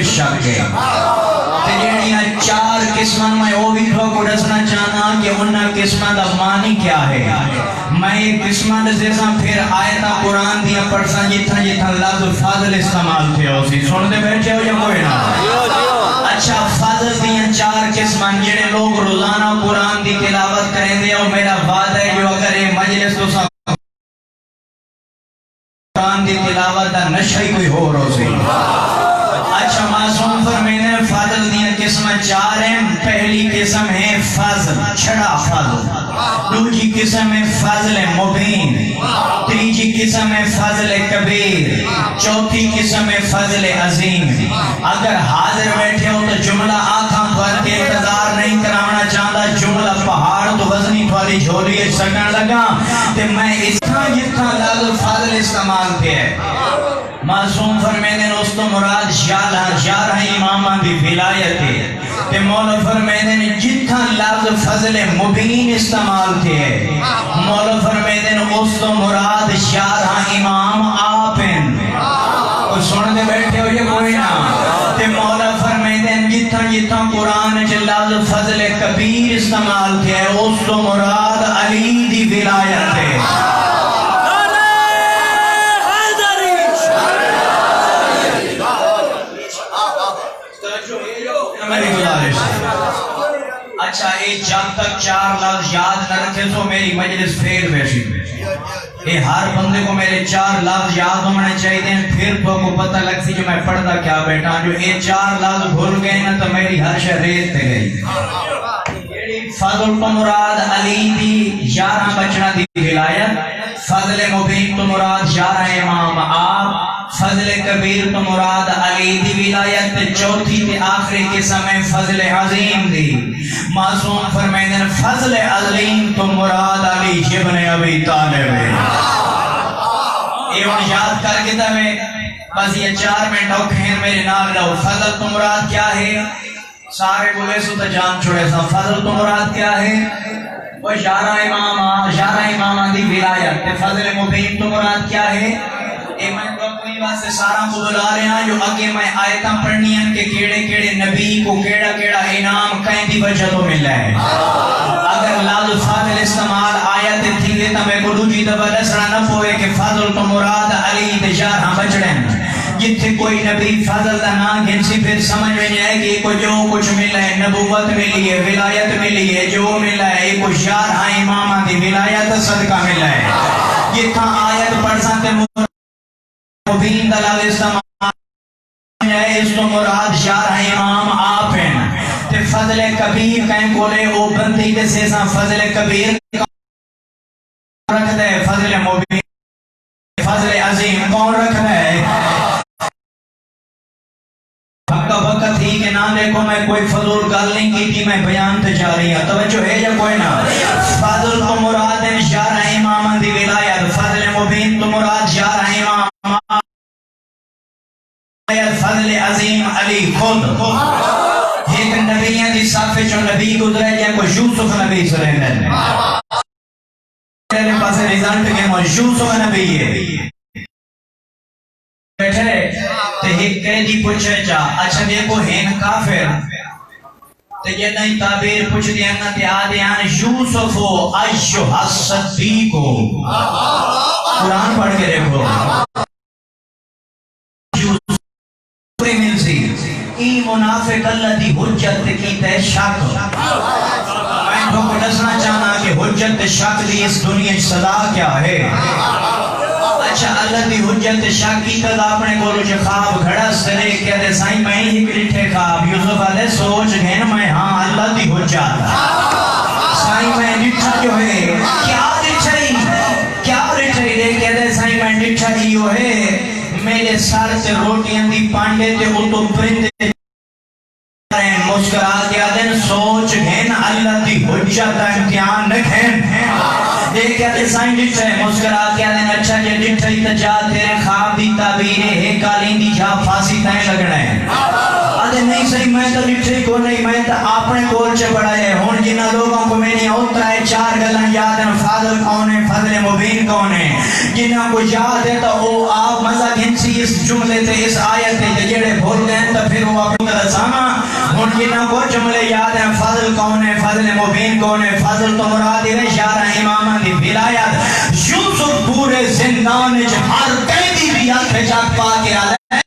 شک ہے جہاں چار قسم میں وہ بھی کو دسنا چاہنا کہ انہاں قسموں دا معنی کیا ہے میں ایک قسمہ دسا پھر آیتاں قرآن دیا پڑھساں جتھاں جتھاں لفظ فضل استعمال تھے اسی سن دے بیٹھے ہو یا کوئی نہ اچھا فضل دیا چار قسماں جڑے لوگ روزانہ قرآن دی تلاوت کریں دے اور میرا وعدہ ہے جو اگر یہ مجلس تو قرآن دی تلاوت دا نشہ ہی کوئی ہو روزی اچھا معصوم فرمینے فضل دیا قسم چار ہیں پہلی قسم ہے فضل چھڑا فضل دوسری قسم ہے فضل مبین تیسری قسم ہے فضل کبیر چوتھی قسم ہے فضل عظیم اگر حاضر بیٹھے ہو تو جملہ آنکھاں پر کے انتظار نہیں کرانا چاہتا جملہ پہاڑ تو وزنی والی جھولی سکن لگا کہ میں اس طرح جتنا لفظ فضل استعمال کیا ہے معصوم فرمینے دوستو مراد شارہ امامہ دی ولایت ہے کہ مولا فرمینے جتنا لفظ فضل مبین استعمال تھے مولا فرمینے دوستو مراد شارہ امام آپن اور سن دے بیٹھے ہو یہ کوئی نہ کہ مولا فرمینے جتنا قرآن کے لفظ فضل کبیر استعمال تھے دوستو مراد علی دی ولایت ہے اچھا یہ جب تک چار لفظ یاد نہ رکھے تو میری مجلس پھر بیشی یہ ہر بندے کو میرے چار لفظ یاد ہونے چاہیے پھر تو کو پتہ لگ سی جو میں پڑھتا کیا بیٹا جو یہ چار لفظ بھول گئے نا تو میری ہر شے ریت تے گئی فضل تو مراد علی دی یارہ بچنا دی ولایت فضل مبین تو مراد یارہ امام آپ فضل کبیر تو مراد علی دی ولایت چوتھی تے آخری قسم ہے فضل عظیم دی معصوم فرمائیں فضل عظیم تو مراد علی ابن ابی طالب ہے یہ یاد کر کے تمہیں بس یہ 4 منٹ اوکھیں میرے نام لو فضل تو مراد کیا ہے سارے بولے سو تو جان چھوڑے سا فضل تو مراد کیا ہے وہ یارہ امامہ دی ولایت فضل مبین تو مراد کیا ہے اے میں تو اپنی واسطے سارا کو بلا رہے ہیں جو آگے میں آیتاں پڑھنی ہیں کہ کیڑے کیڑے نبی کو کیڑا کیڑا انعام کہیں دی وجہ تو ملا ہے اگر لفظ فضل استعمال آیت تھی گے تو میں کو دوجی دفعہ دسنا نہ پوئے کہ فضل تو مراد علی دے یارہ بچڑے جتھے کوئی نبی فضل دا نام گھنسی پھر سمجھ میں نہیں آئے کہ جو کچھ ملا ہے نبوت ملی ہے ولایت ملی ہے جو ملا ہے ایک یارہ امامہ دی ولایت صدقہ ملا ہے جتھا آیت پڑھ سکتے مبین دلال استعمال ہے اس تو مراد یارہ امام آپ ہیں تے فضل کبیر کہیں کولے او بندی دے سیسا فضل کبیر رکھ دے فضل مبین فضل عظیم کون رکھ دے وقت ہی کہ نہ دیکھو میں کوئی فضول گل نہیں کی تھی میں بیان تے جا رہی ہوں توجہ ہے یا کوئی نہ فضل تو مراد ہے یارہ امام دی ولایت فضل مبین تو مراد یارہ امام فضل عظیم علی خود ایک نبیان دی صافے جو نبی گزرے جائے کو یوسف نبی سرے دے میرے پاس رزانٹ کے مو یوسف نبی ہے بیٹھے تے ایک قیدی پوچھے جا اچھا دیکھو ہین کافر تے یہ نہیں تعبیر پوچھ دیا نا تے آدھیان یوسف و ایشہ صدیق قرآن پڑھ کے دیکھو ای منافق اللہ دی حجت کی تے شک میں تو کو دسنا چاہنا کہ حجت شک دی اس دنیا صدا کیا ہے اچھا اللہ دی حجت شک کی تد اپنے کولو جو خواب گھڑا سرے کہتے سائیں میں ہی کلٹھے خواب یوسف علیہ سوچ گئے میں ہاں اللہ دی حجت سائیں میں ڈٹھا جو ہے کیا ڈٹھائی دے کہتے سائیں میں ڈٹھائی جو ہے میرے سار سے روٹیاں دی پانڈے تے وہ تو پرندے مسکرا کے آدھیں سوچ گھن اللہ دی حجت امتحان نکھیں دیکھیں تے سائیں ڈٹھے مسکرا کے آدھیں اچھا جے ڈٹھے تا جا تیرے خواب دی تعبیر ہے کالین دی جا پھانسی تائیں لگنا ہے آدھیں نہیں صحیح میں تو ڈٹھے کو نہیں میں تو اپنے کول چے بڑھا ہے ہون جنہ لوگوں کو میں نے اترا ہے 4 گلن یاد ہیں فضل کون ہے فضل مبین کون ہے جنہ کو یاد ہے تو وہ آپ مزہ گھنسی اس جملے تے اس آیت تے جڑے بھول گئے تو پھر وہ اپنی رسامہ ان جنہ کو جملے یاد ہیں فضل کون ہے فضل مبین کون ہے فضل تو مراد ہے اشارہ امامہ دی ولایت یوسف پورے زندان ہر قیدی بھی آنکھ جاگ پا کے آلے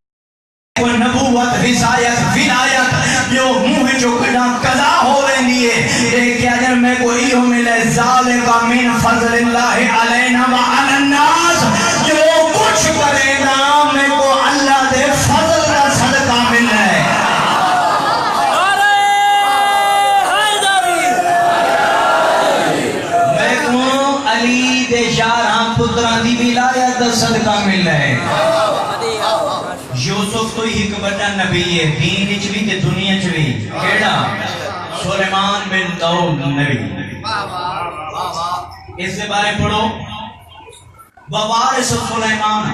وہ نبوت رسایت ولایت جو منہ جو کڑا قضا ہو رہی ہے ایک اگر میں کوئی ہوں ملے ذالک من فضل اللہ علینا وعلی الناس جو کچھ کرے گا میں کو اللہ دے فضل کا صدقہ مل ہے میں کو علی دے شارہ پتران دی ولایت دا صدقہ مل ہے یوسف تو ایک بڑا نبی ہے دین چوی تے دنیا چوی کیڑا سلیمان بن داؤد نبی اس سے بارے پڑھو ووارث سلیمان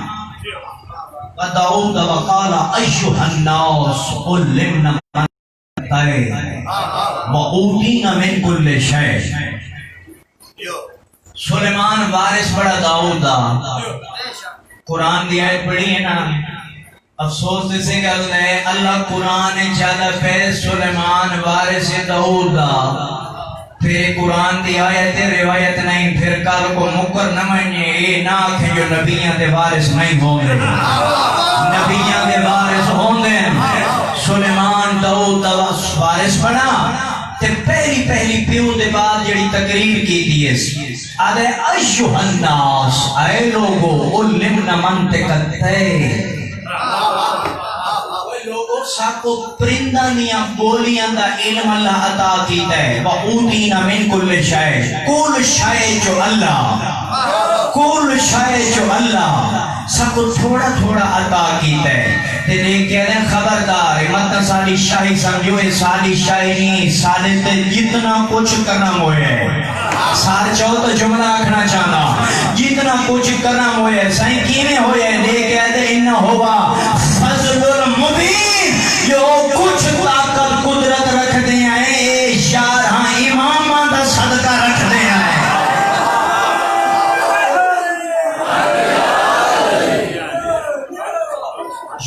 و داؤد وقال ایھا الناس علمنا منطق و اوتینا من کل شیء سلیمان وارث بڑا داؤد دا قرآن دی آیت پڑھی ہے نا افسوس سے گل ہے اللہ قرآن چاہتا پہ سلیمان وارث داؤد دا پھر قرآن دی آیت روایت نہیں پھر کل کو مکر نہ منجے یہ نہ کہ جو نبیاں دے وارث نہیں ہوں گے نبیاں دے وارث ہوں گے سلیمان داؤد دا وارث بنا تے پہلی پیو دے بعد جڑی تقریر کی دی ہے آدھے ایھا الناس اے لوگو علمنا منطق الطیر لوگوں ساکو پرندانیاں بولیاں دا علم اللہ عطا کیتا ہے وَأُوتِينَ مِن كُلِّ شَيْءٍ کل شے جو اللہ کل شے جو اللہ ساکو تھوڑا تھوڑا عطا کیتا ہے تے دیکھ کہہ رہے ہیں خبردار مطلب سالی شاہی سمجھو ہے سالی شاہی نہیں سالے تے جتنا کچھ کرم ہوئے ہے سار چاہو تو جملہ آکھنا چاہنا جتنا کچھ کرم ہوئے ہے سائیں کینے ہوئے ہے دیکھ کہتے ہیں انہا ہوا فضل المبین جو کچھ طاقت قدرت رکھ دے آئے اے شارہاں امامہ دا صدقہ رکھ دے آئے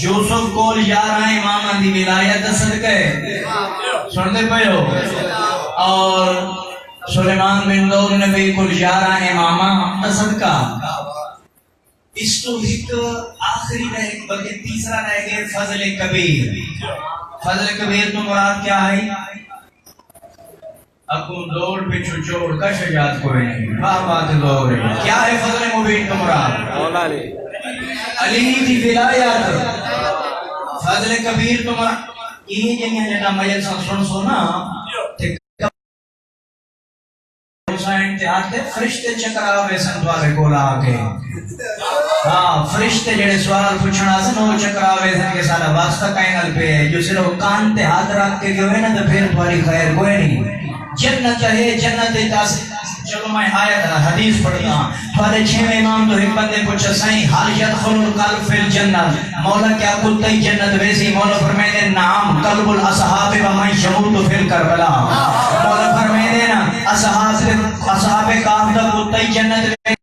یوسف کول یارہاں امامہ دی ولایت دا صدقہ ہے سن دے پہو اور سلیمان بن داؤد نبی کل یارہاں امامہ دا صدقہ اس تو ایک آخری رہ بلکہ تیسرا رہ گئے فضل کبیر فضل کبیر تو مراد کیا ہے اکون دوڑ پچھو چوڑ کا شجاعت کوئی نہیں بات دوڑ کیا ہے فضل مبین تو مراد علی دی ولایت فضل کبیر تو مراد یہ جنہیں جنہ مجھے سن سونا حسین تے آتے فرشتے چکراوے سن دوارے کو لاکے ہاں فرشتے جڑے سوال پوچھنا سن وہ چکراوے سن کے سارا واسطہ کائنال پہ ہے جو صرف کان تے ہاتھ رکھ کے گئے نا تو پھر تمہاری خیر کوئی نہیں جنت ہے جنت تاس چلو میں آیت حدیث پڑھتا ہوں تھوڑے چھویں امام تو ایک بندے پوچھا سائیں حال یدخل القلب فی الجنت مولا کیا کتے جنت ویسی مولا فرمائے دے نام قلب الاصحاب و من یموت فی الکربلا مولا فرمائے دے نا اصحاب کاف دا کتے جنت ویسی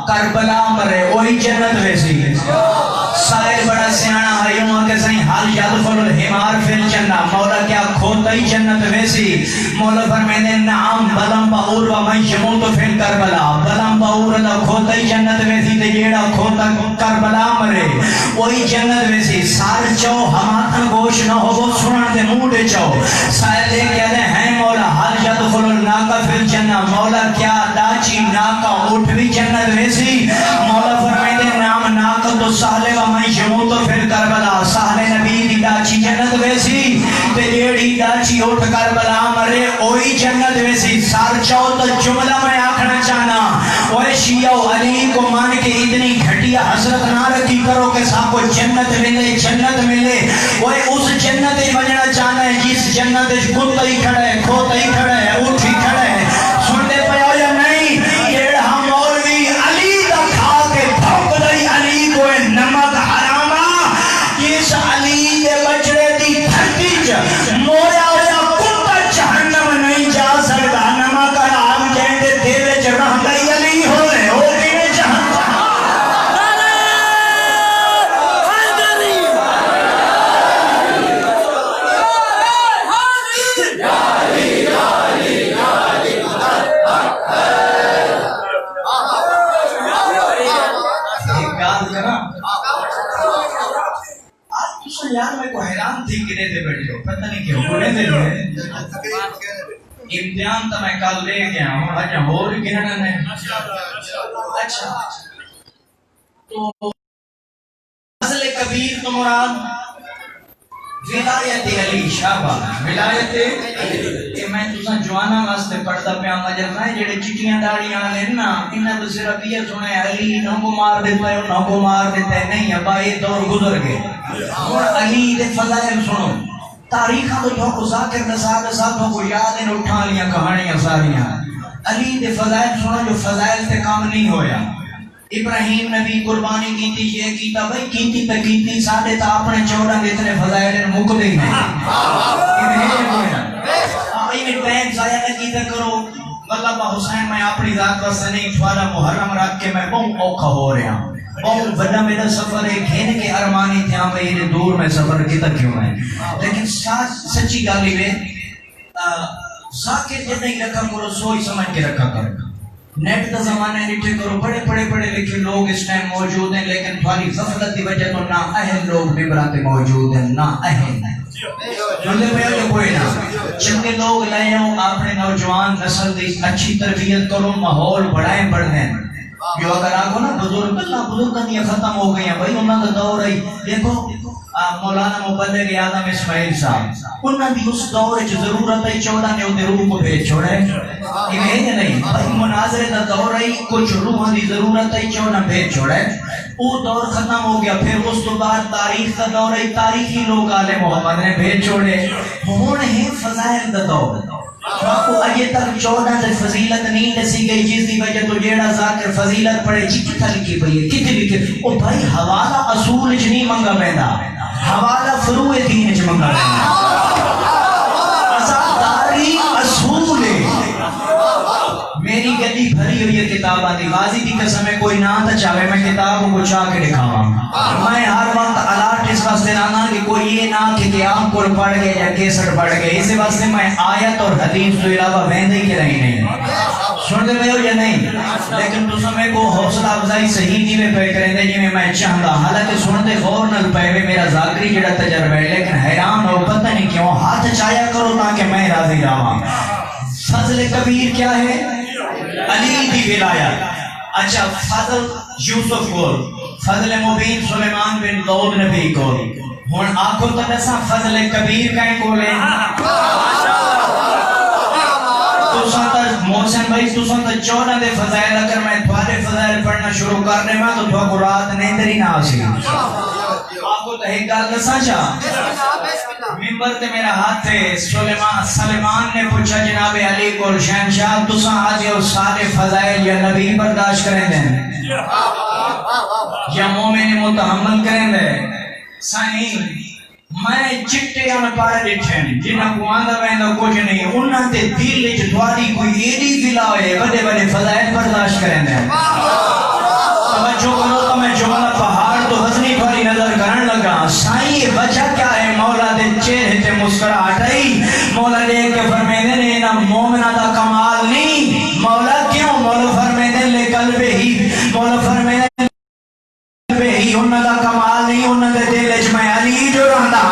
کربلا مرے وہی جنت ویسی سائر بڑا سیانا ہے یوں کہ سائیں حال یدخل الحمار فی الجنہ مولا کیا کھوتا ہی جنت ویسی مولا فرمائے نعم بلم باور و من یموت فی کربلا بلم باور اللہ کھوتا ہی جنت ویسی تے جیڑا کھوتا کربلا مرے وہی جنت ویسی سار چاو ہماتن گوش نہ ہو وہ سنن دے موڈے چاو سائر دے کہتے ہیں مولا حال یدخل الناقہ فی الجنہ مولا کیا لاچی ناکہ اٹھ بھی جنت ویسی مولا فرمائے نام ناکہ تو سالے و من یموت فی کربلا سالے نبی دی لاچی جنت ویسی تے جیڑی لاچی اٹھ کربلا مرے اوہی جنت ویسی سار چاو تو جملہ میں آکھنا چاہنا اوہ شیعہ و علی کو مان کے اتنی گھٹیا حضرت نہ رکھی کرو کہ ساں کو جنت ملے اوہ اس جنت بجنا چاہنا ہے جس جنت کتا ہی کھڑا ہے کھوتا ہی کھڑا ہے اٹھ ہی کھڑا ہے سنتے پہ یا نہیں جیڑا مولوی علی دا کھا کے بھوک دئی علی کو نمک حراما جس علی دے بچڑے دی دھرتی چ مویا ہویا کتا جہنم نہیں جا سکتا نمک حرام جیندے دل چ رہ گئی علی ہو رہے ہو گئے کرا آج کچھ یار میں کو حیران تھی کہ دے بیٹھے ہو پتہ نہیں کیوں کونے دے امتحان تو میں کل لے گیا ہوں اچھا ہو رہی گننا نے اچھا تو فضل کبیر تو مراد ولایت علی شابہ ولایت کہ میں تساں جوانا واسطے پڑھدا پیا مجر نہ جڑے چٹیاں داڑیاں نے نا انہاں تو صرف یہ سنے علی نو کو مار دیتا ہے نو کو مار دیتا ہے نہیں ابا یہ دور گزر گئے اور علی دے فضائل سنو تاریخاں تو کو ذاکر نصاب صاحب کو یاد ہیں اٹھا لیاں کہانیاں ساریاں علی دے فضائل سنو جو فضائل تے کام نہیں ہویا ابراہیم نبی قربانی کیتی یہ کیتا بھئی کیتی پہ کیتی ساڑھے تا اپنے 14 اتنے فضائل مک دے نہیں انہیں ٹائم ضائع نہ کیتا کرو واللہ حسین میں اپنی ذات واسطے نہیں تھوڑا محرم رکھ کے میں بہت اوکھا ہو رہا ہوں بہت بڑا میرا سفر ہے گھین کے ارمانی تھے ہاں بھئی دور میں سفر کیتا کیوں ہے لیکن سچی گالی میں ذاکر جتنے ہی رکھا کرو سوئی سمجھ کے رکھا کرو نیٹ کا زمانہ نٹھے کرو بڑے بڑے پڑھے لکھے لوگ اس ٹائم موجود ہیں لیکن تھوڑی غفلت کی وجہ تو نہ اہل لوگ ممبراتے موجود ہیں نہ اہل جلدے پہ جو کوئی نہ چنگے لوگ لائے ہوں اپنے نوجوان نسل دی اچھی تربیت کرو ماحول بڑھائیں بڑھ دیں جو اگر آگو نا بزرگ اللہ بزرگ یہ ختم ہو گئی ہیں بھائی انہوں نے دور رہی دیکھو مولانا مبلغ اعظم اسماعیل صاحب انہوں نے اس دور کی ضرورت ہے 14 نے انہیں روح کو بھیج چھوڑے یہ ہے نہیں بھائی مناظرے کا دور ہے کچھ روح کی ضرورت ہے 14 بھیج چھوڑے وہ دور ختم ہو گیا پھر اس تو بعد تاریخ کا دور ہے تاریخی لوگ آلے محمد نے بھیج چھوڑے ہونے ہیں فضائل کا دور کو اجے تک 14 سے فضیلت نہیں دسی گئی جس دی وجہ تو جیڑا ذاکر فضیلت پڑھے جی کتھا لکھی پئی ہے کتھے لکھے او بھائی حوالہ اصول وچ نہیں منگا پیندا حوالہ فروع دین وچ منگا پیندا تاریخ اصول میری گلی بھری ہوئی ہے کتاباں دی غازی دی قسم ہے کوئی نہ تا چاہے میں کتاب کو چاہ کے دکھاواں میں ہر وقت الارٹ اس واسطے لانا کہ کوئی یہ نہ کہ آپ کو پڑھ گئے یا کیسٹ پڑھ گئے اس واسطے میں آیت اور حدیث تو علاوہ ویندے کے رہی نہیں سنتے میں ہو یا نہیں لیکن تو سمے کو حوصلہ افزائی صحیح نہیں میں پہ کریں دے جی میں چاہتا حالانکہ سنتے غور نہ پہ میرا ذاکری جڑا تجربہ ہے لیکن حیران ہو پتہ نہیں کیوں ہاتھ چایا کرو تاکہ میں راضی رہاں فضل کبیر کیا ہے علی دی ولایت اچھا فضل یوسف کو فضل مبین سلیمان بن داؤد نبی کو ہن آنکھوں تو ایسا فضل کبیر کہیں کو لیں تو ساتھ محسن بھائی تو ساتھ 14 دے فضائل اگر میں تھوڑے فضائل پڑھنا شروع کرنے میں تو تھوڑا کو رات نیندر ہی نہ آسی آپ کو تو ایک گال دسا چاہ ممبر تے میرا ہاتھ تھے سلیمان نے پوچھا جناب علی کو شہنشاہ تساں آج اور سارے فضائل یا نبی برداشت کریں دیں یا مومن متحمل کریں دیں سائیں میں چٹے یا میں پارے ڈٹھیں جنہاں کو آندہ ویندہ کچھ نہیں انہاں تے دل لچ دواری کوئی ایڈی دلا ہوئے بڑے بڑے فضائل برداشت کریں دیں توجہ کرو تو میں جملہ پہاڑ تو حضنی تھوڑی نظر کرن لگا سائیں وجہ کیا ہے مولا دے چہرے تے مسکراہٹ آئی مولا دیکھ کے فرمیدے نے نہ مومنہ دا کمال نہیں مولا کیوں مولا فرمیدے لے قلب ہی مولا فرمیدے قلب ہی انہ دا کمال نہیں انہ دے دل اچ میں علی جو رہندا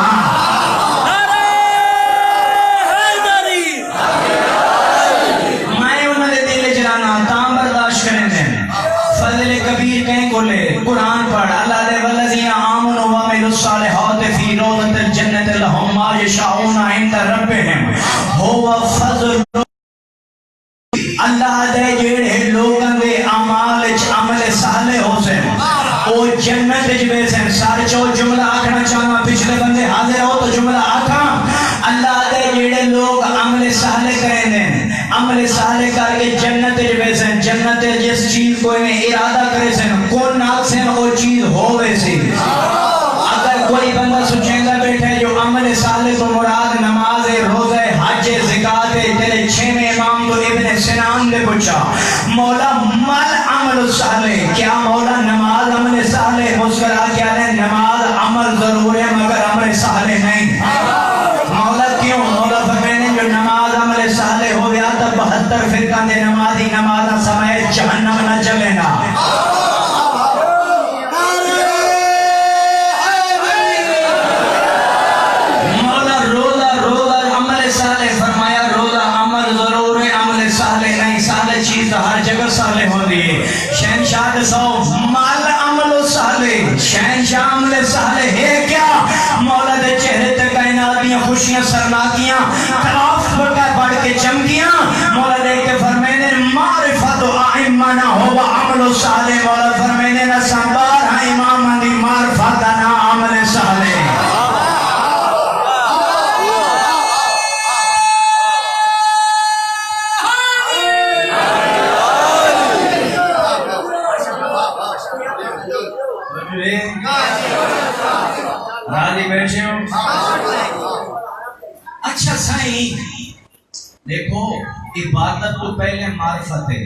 میں انہ دے دل اچ رہنا تاں برداشت کریں دیں فضل کبیر کہیں کو لے قرآن پڑھ اللہ دے والذین آمنوا وعملوا الصالحات فی روضۃ الجنۃ لهم ما یشاءون عند ربهم هو فضل اللہ دے جڑے لوگاں دے اعمال وچ عمل صالح ہو سن او جنت وچ ویسن سارے چو جملہ آکھنا چاہنا پچھلے بندے حاضر ہو تو جملہ آکھاں اللہ دے جڑے لوگ عمل صالح کریں دیں عمل صالح کر کے جنت ویسن جنت جس چیز کو انہیں ارادہ کرے سن کون ناک سن وہ چیز ہوئے سی اگر کوئی بندہ سچیندہ بیٹھے جو عمل صالح تو مراد نماز روزہ حج زکات تیرے 6 امام تو ابن سنان نے پوچھا مولا مال عمل صالح کیا مولا نماز عمل صالح مسکرا کیا ہے نماز عمل ضرور ہے مگر عمل صالح نہیں مولا کیوں مولا فرمینے جو نماز عمل صالح ہو گیا تب 72 فرقہ دے نمازی نمازہ سمائے جہنم نہ چلے گا شہنشاہ عمل صالح ہے کیا؟ مولا دے چہرے تے کائنات دیاں خوشیاں سرناکیاں طرف بڑھ کے چمکیاں مولا دے کے فرمینے معرفت و ائمنا ہوا عمل صالح مولا فرمینے نہ سنبار ہاں امام دی معرفت نہ عمل صالح راضی بیٹھے ہو؟ اچھا سائیں دیکھو عبادت تو پہلے معرفت ہے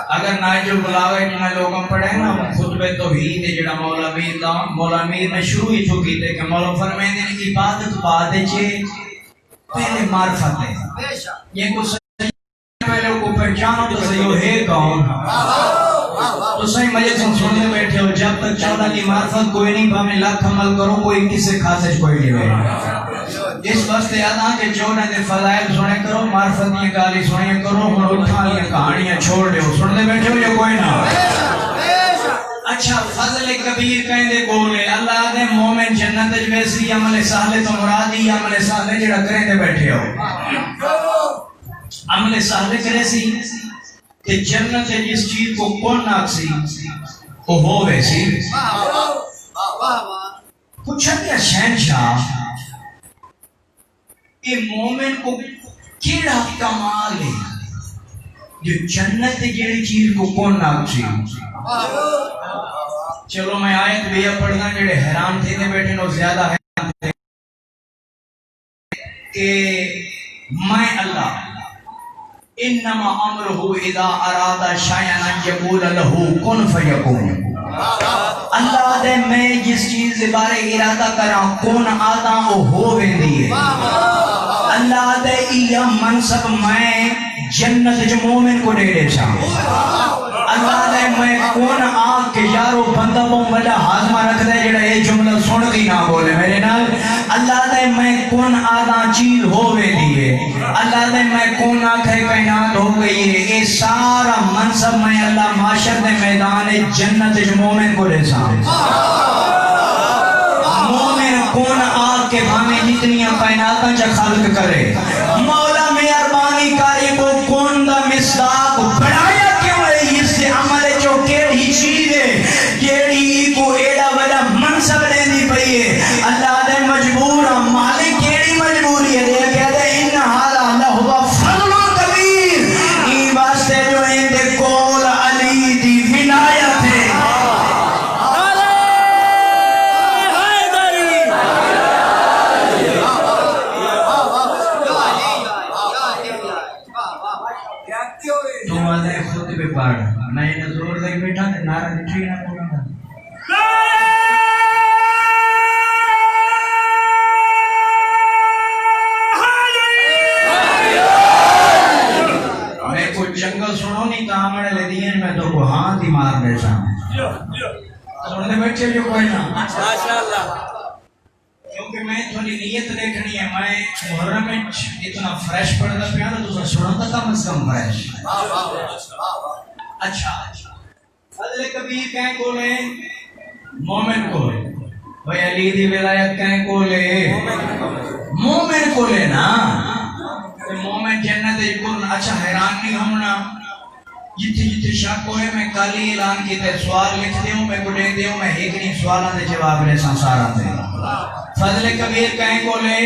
اگر نائجل بلاوے جنہیں لوگوں پڑھے نا خطبے توحید ہے جڑا مولا امیر نے شروع ہی تو کی تھے کہ مولا فرمائیں دے عبادت بعد چھے پہلے معرفت ہے یہ کو صحیح پہلے کو پہچانو تو صحیح ہے کون تو صحیح مجھے سننے بیٹھے ہو جب تک چودہ کی معرفت کوئی نہیں پاہمیں لاکھ عمل کرو کوئی کسے خاصج کوئی نہیں ہوئے اس وقت یاد آن کہ چودہ دے فضائل سنے کرو معرفت یہ گالی سنے کرو اور اٹھا لیا کہانیاں چھوڑ دے ہو سننے بیٹھے ہو یا کوئی نہ اچھا فضل کبیر کہیں دے بولے اللہ دے مومن جنت جویسی عمل صالح تو مرادی عمل صالح جڑا کریں دے بیٹھے ہو عمل صالح کرے سی کہ جنت جس چیز کو کون ناکسی وہ ہو ویسی پوچھا کیا شہنشاہ کہ مومن کو کیڑا کمال ہے جو جنت جیڑی چیز کو کون ناکسی چلو میں آیت بیا پڑھنا جڑے حیران تھے نے بیٹھے نو زیادہ حیران تھے کہ میں اللہ انما امرہ اذا اراد شیئا ان یقول له کن فیکون اللہ دے میں جس چیز بارے ارادہ کراں کون آتا وہ ہو ویندی ہے اللہ دے یہ منصب میں جنت جو مومن کو دے دے چاہوں اللہ دے میں کون آگ کے یارو بندہ بوں بڑا حاضمہ رکھ دے جڑا یہ جملہ سن دی نہ بولے میرے نال اللہ دے میں کون آدھا چیز ہوئے دیئے اللہ دے میں کون آکھے کائنات ہو گئی ہے یہ سارا منصب میں اللہ معاشر دے میدان جنت جو مومن کو دے سامنے مومن کون آگ کے بھامے جتنیاں کائناتاں جا خلق کرے مولا مہربانی کاری کو کون دا مصداق بڑھایا کیوں ہے اس سے عمل جو کیڑی چیز ہے کیڑی کو ایڈا بڑا منصب لیندی پئی ہے اللہ دے مجبور مالک کیڑی مجبوری ہے دے کہتے ان حالا لہو فضل کبیر ای واسطے جو ان دے کول علی دی ولایت ہے تم آدھے خود پہ پاڑ میں نے زور دے بیٹھا کہ نعرہ دٹھی نہ بولنا میں کوئی جنگل سنو نہیں تا ہمارے لے دیئے میں تو کو ہاں دی مار دے سامنے سننے بیٹھے جو کوئی نہ ماشاءاللہ کیونکہ میں تھوڑی نیت دیکھنی ہے میں محرم میں اتنا فریش پڑھتا پیا تو دوسرا سنتا کم از کم فریش اچھا فضل کبیر کہیں کو لے مومن کو لے بھئی علی دی ولایت کہیں کو لے مومن کو لے نا مومن جنت یکن اچھا حیران نہیں ہونا جتھے جتھے شک ہوئے میں کالی اعلان کیتے سوال لکھ دیوں میں گڑے دیوں میں ایک نہیں سوالان دے جواب لے سنسارا دے فضل کبیر کہیں کو لے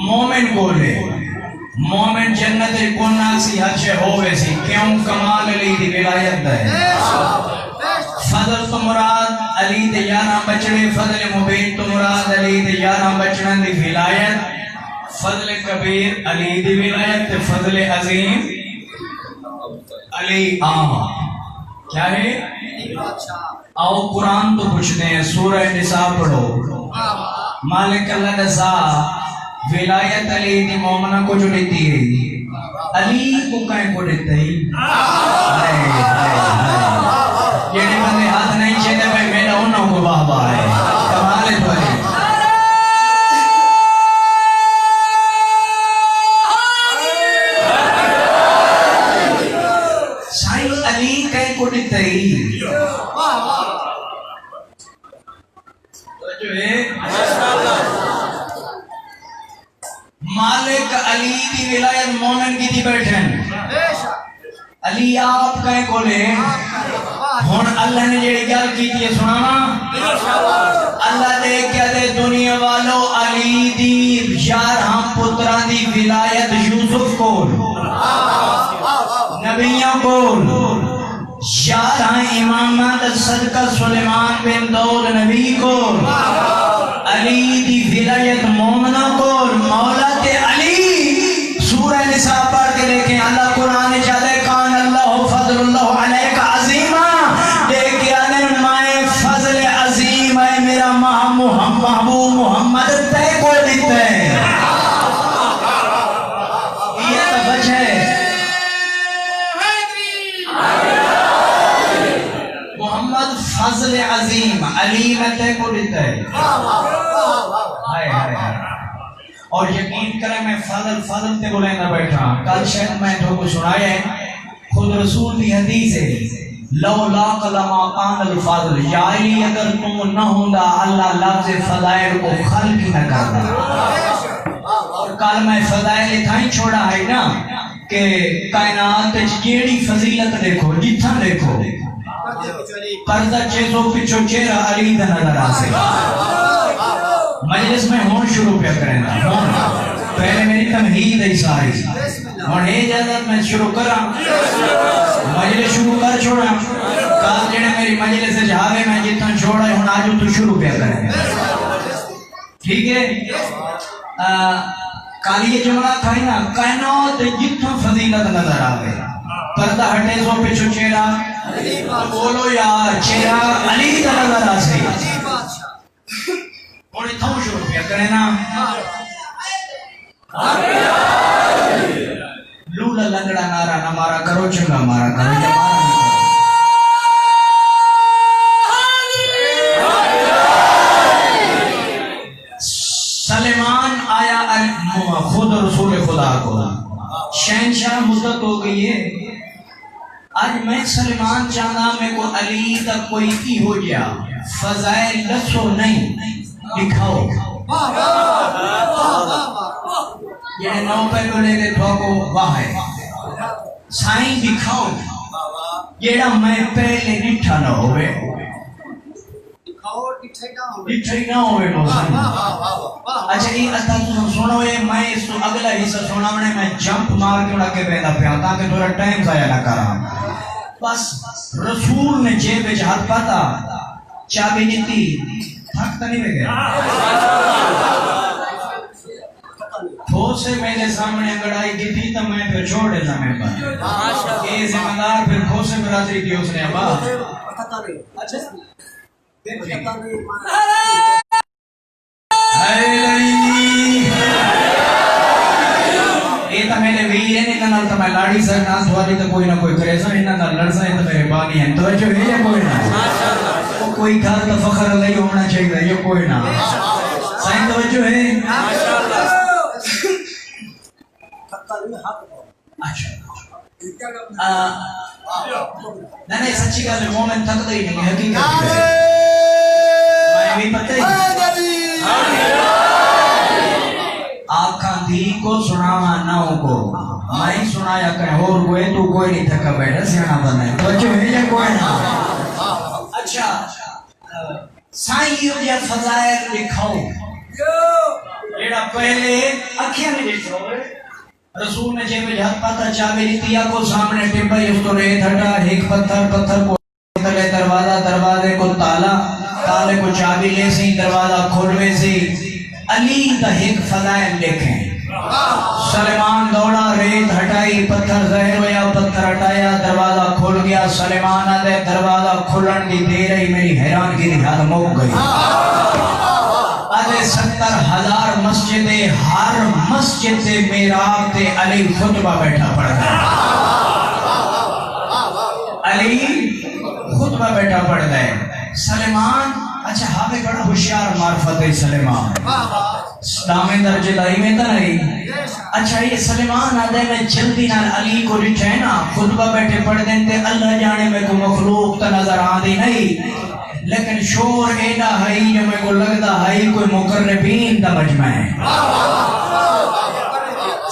مومن کو لے مومن جنت یکن ناسی حجے ہوئے سی کیوں کمال علی دی ولایت دے فضل تو مراد علی دے یاراں بچڑے فضل مبین تو مراد علی دے یاراں بچڑن دی ولایت فضل کبیر علی دی ولایت فضل عظیم علی کیا ہے آؤ قرآن تو پوچھتے ہیں سورہ نساء پڑھو مالک اللہ نساء ولایت علی دی مومنہ کو جو لیتی ہے علی کو کہیں کو دیتا ہے یہ نہیں بندے ہاتھ نہیں چیتے میں میرا انہوں کو بابا ہے کمال تو ہے سائیں علی کہیں کو دیتا ہے مالک علی دی ولایت مومن کی دی بیٹھن علی آپ کہیں کولے ہون اللہ نے جیڑی گل کی تھی سنانا اللہ دے کیا دے دنیا والو علی دی 11 پتران دی ولایت یوسف کول نبیوں کول 11 امامات صدقہ سلیمان بن داؤد نبی کول علی دی ولایت مومنہ کول مولا تے علی سورہ نساء پڑھ کے دیکھیں اللہ قرآن جادے کان اللہ فضل اللہ علیہ عظیمہ دیکھیں انر مائے فضل عظیم ہے میرا محبوب محمد تے کو دیتے ہیں یہ تو بچ ہے محمد فضل عظیم علیم تے کو دیتے ہیں اور یقین کریں میں فضل تے بولیں نہ بیٹھا کل شاید میں تو کو سنایا ہے خود رسول کی حدیث ہے لو لاق لما قان الفضل یا علی اگر تم نہ ہوندا اللہ لفظ فضائل کو خلق ہی نہ کرتا اور کل میں فضائل تھا ہی چھوڑا ہے نا کہ کائنات جیڑی فضیلت دیکھو جتھا دیکھو پردہ چیزوں پچھو چہرہ علی دا نظر آسے مجلس میں ہون شروع پہ کریں گا پہلے میری تمہید ہے ساری اور اجازت میں شروع کرا مجلس شروع کر چھوڑا کال جنے میری مجلس سے جہاوے میں جتنا چھوڑا ہے ہون آجو تو شروع پہ کریں گا ٹھیک ہے کالی یہ جملہ تھا ہی نا کائنات جتنا فضیلت نظر آگئے پردہ ہٹے سو پچھو چہرہ بولو یار چہرہ علی کا نظر آسے اور اتھاؤں شروع پہ کریں نا لولا لنگڑا نارا نہ مارا کرو چنگا مارا کرو یا مارا سلیمان آیا خود رسول خدا کو شہنشاہ مدت ہو گئی ہے آج میں سلیمان چاہنا میں کو علی تک کوئی کی ہو گیا فضائل لسو نہیں دکھاؤ یہ نو پہ کو لے کے دھوکو واہ ہے سائن دکھاؤ یہ میں پہلے نٹھا نہ ہوئے نٹھائی نہ ہوئے موسم اچھا یہ اتا تو سنو یہ میں اس تو اگلا حصہ سنا میں جمپ مار کے اڑا کے بیدہ پہ آتا کہ تھوڑا ٹائم ضائع نہ کرا بس رسول نے جیب میں ہاتھ پاتا چابی دیتی تھکتا نہیں بے گیا تھو سے میرے سامنے انگڑائی کی تھی تو میں پھر چھوڑ دیتا میں پر یہ ذمہ دار پھر کھو سے برادری کی اس نے ابا یہ تو میرے ویر ہے نکلنا تو میں لاڑی سر ناس والی تو کوئی نہ کوئی کرے سا انہاں دا لڑسا ہے تو میرے بانی ہیں توجہ ہے یا کوئی نہ کوئی گھر تو فخر اللہ ہونا چاہیے یہ کوئی نہ سائن توجہ ہے نہیں سچی گل مومن تھکتا ہی نہیں حقیقت میں بھی پتہ ہی آکھاں دی کو سناوا ناؤں کو میں سنایا کہیں اور کوئی تو کوئی نہیں تھکا بیٹھا سیانا بنا ہے توجہ ہے یا کوئی نہ اچھا سائیں یہ دیا فضائل لکھاؤ جیڑا پہلے اکھیاں نہیں دیکھو رسول نے جیب جہت پاتا چاہے لیتیا کو سامنے ٹپا اس تو ریت ہٹا ایک پتھر کو تلے دروازے کو تالے کو چابی لے سی دروازہ کھولوے سی علی دا ایک فضائل لکھیں سلیمان دوڑا ریت ہٹائی پتھر ظاہر ہویا پتھر ہٹایا دروازہ کھول گیا سلیمان آدھے دروازہ کھلن دی دے رہی میری حیران کی دہات موک گئی آدھے 70,000 مسجدیں ہر مسجد سے میراب تے علی خطبہ بیٹھا پڑ گیا علی خطبہ بیٹھا پڑ گئے سلیمان اچھا ہاں بڑا ہوشیار معرفت ہے سلیمان دامے درجے دائی میں تا نہیں اچھا یہ سلیمان آدھے میں جلدی نال علی کو رٹھے نا خطبہ بیٹھے پڑھ دیتے اللہ جانے میں کو مخلوق تا نظر آدھی نہیں لیکن شور ایڈا ہے جو میں کو لگتا ہے کوئی مقربین دا مجمع ہے.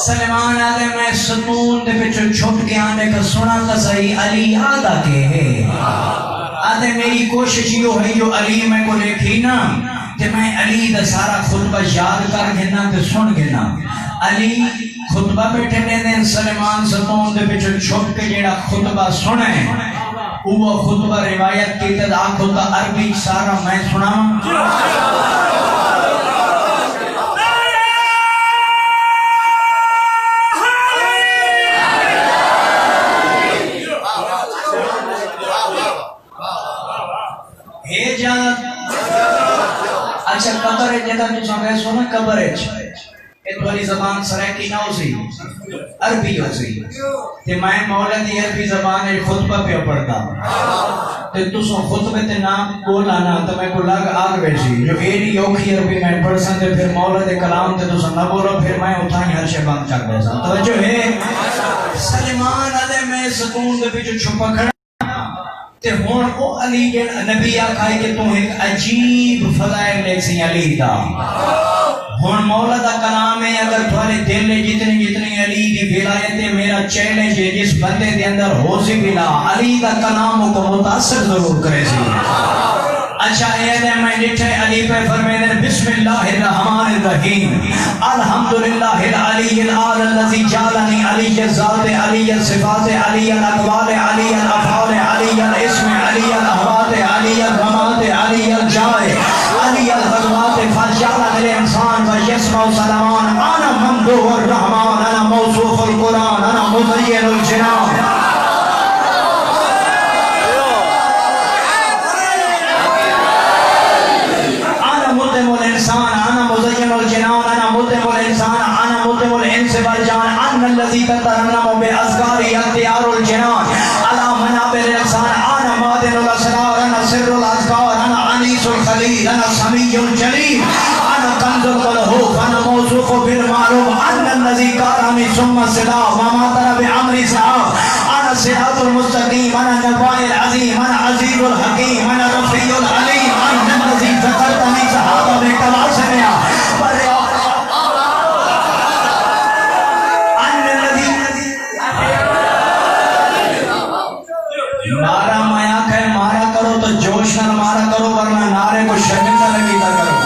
سلیمان آدھے میں ستون دے پچھو چھوٹ کے آنے کا سنا کا صحیح علی آدھا کے ہے. آدھے میری کوشش یہ ہے جو علی میں کو لکھی نا کہ میں علی دا سارا خطبہ یاد کر گنا تے سن گنا. علی خطبہ بیٹھے دیں سلیمان ستون دے پچھو چھوٹ کے جیڑا خطبہ سنے وہ خطبہ روایت کی تداق ہوتا عربی سارا میں سنا. اچھا قبر ہے جیتا تو سنگے سونا قبر ہے اتوالی زبان سریکی نہ ہو سی عربی ہو سی تے میں مولا دی عربی زبان ہے خطبہ پہ پڑھتا تے تو سن خطبہ تے نام بولانا تو میں کو لگ آگ بیشی جو ایڈی اوکھی عربی میں پڑھ سن تے پھر مولا دے کلام تے تو سن نہ بولو پھر میں اتھائی ہر شے بند چک دے سن توجہ ہے. سلیمان علیہ میں سکون دے بھی جو چھپا کھڑا تے ہون او علی جن نبی آکھائے کہ تو ایک عجیب فضائل لے سی علی دا. ہون مولا دا کلام ہے اگر تھوڑے دل لے جتنی علی دی ولایت میرا چیلنج ہے جس بندے دے اندر ہو سی بلا علی دا کلام کو متاثر ضرور کرے سی. اچھا اے میں لکھے علی پہ فرمیدے بسم اللہ الرحمن الرحیم الحمدللہ العلی العال الذی جعلنی علی الذات علی الصفات علی الاقوال علی الافعال علی الاسم علی الاحوال علی الرمات علی الجائے علی الغزوات فجعل الانسان ویسمع سلامان انا ممدوح الرحمن انا موصوف القرآن انا مزین الجنان. الذي تترنم بأذكار اختيار الجنان على منابر الإنسان أنا مادن الأسرار أنا سر الأذكار أنا أنيس الخليل أنا سمي الجليل أنا كنز الملهوف أنا موصوف بالمعروف أنا الذي كرمني ثم السلام وما ترى بأمر سعاب أنا الصراط المستقيم أنا النبأ العظيم أنا عزيز الحكيم أنا رفيع العليم أنا الذي ذكرتني صحابة بكواسمها نعرہ مایا کہ مارا کرو تو جوش نہ مارا کرو ورنہ نعرے کو شرمندہ لگیتا کرو.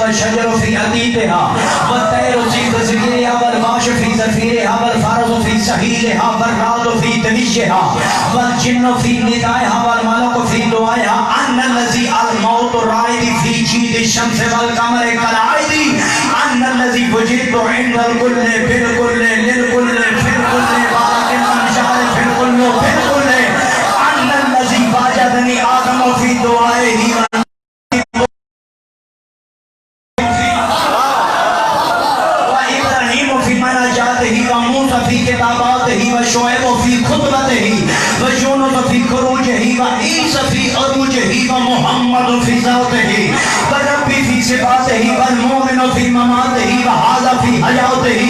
والشجر في أديبها والطير في تزكيرها والماش في زفيرها والفرس في سهيلها والرعد في تنشها والجن في ندائها والملك في دعائها أن الذي الموت الرائد في جيد الشمس والقمر كالعيد أن الذي وجدت عند الكل بالكل للكل في الكل بارك المنشار في الكل في الكل أن الذي واجدني آدم في دعائه وشعيب في خطبته ويونس في خروجه وعيسى في عروجه ومحمد في ذاته وربي في صفاته والمؤمن في مماته وهذا في حياته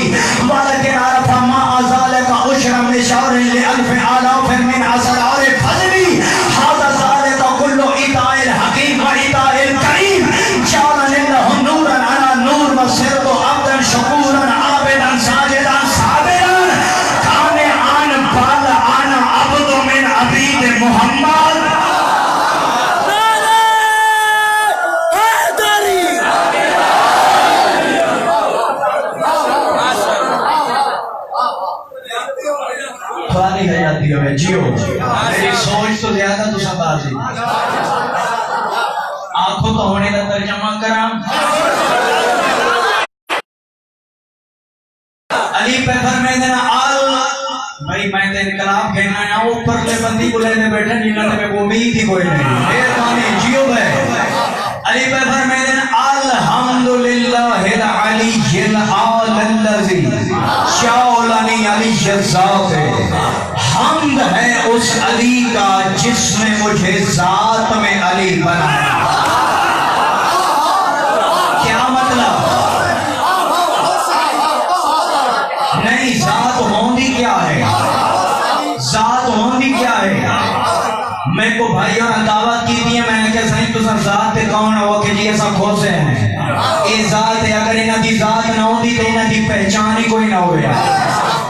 ولكن عرف ما ذلك عشر مشار لألف آلاف من أسرار فضلي هذا ذلك كل إيتاء الحكيم وإيتاء الكريم جعل الله نورا على نور وصرت عبدا شكورا عابدا ساجدا صابرا محمد پرانی حیاتی ہوئے جیو میری سوچ تو زیادہ تو سب آزی آنکھوں تو ہونے کا ترجمہ کرام علی پہ فرمائے دینا آل بھائی میں تے انقلاب کہنا ہے اوپر لے بندی کو لینے بیٹھے جنہوں نے میں امید ہی کوئی نہیں مہربانی جیو بھائی علی بھائی فرمائے ہیں الحمدللہ العلی العال الذی شاولنی علی الذات حمد ہے اس علی کا جس نے مجھے ذات میں علی بنایا کیا مطلب نہیں ذات ہوندی کیا ہے ذات ہوندی کیا ہے میں کو بھائیوں نے دعوت کی دی ہے میں نے کہا صحیح تو سب ذات کون ہو کہ جی ایسا کھوسے ہیں یہ ذات ہے اگر انہاں دی ذات نہ ہوندی تو انہاں دی پہچان ہی کوئی نہ ہویا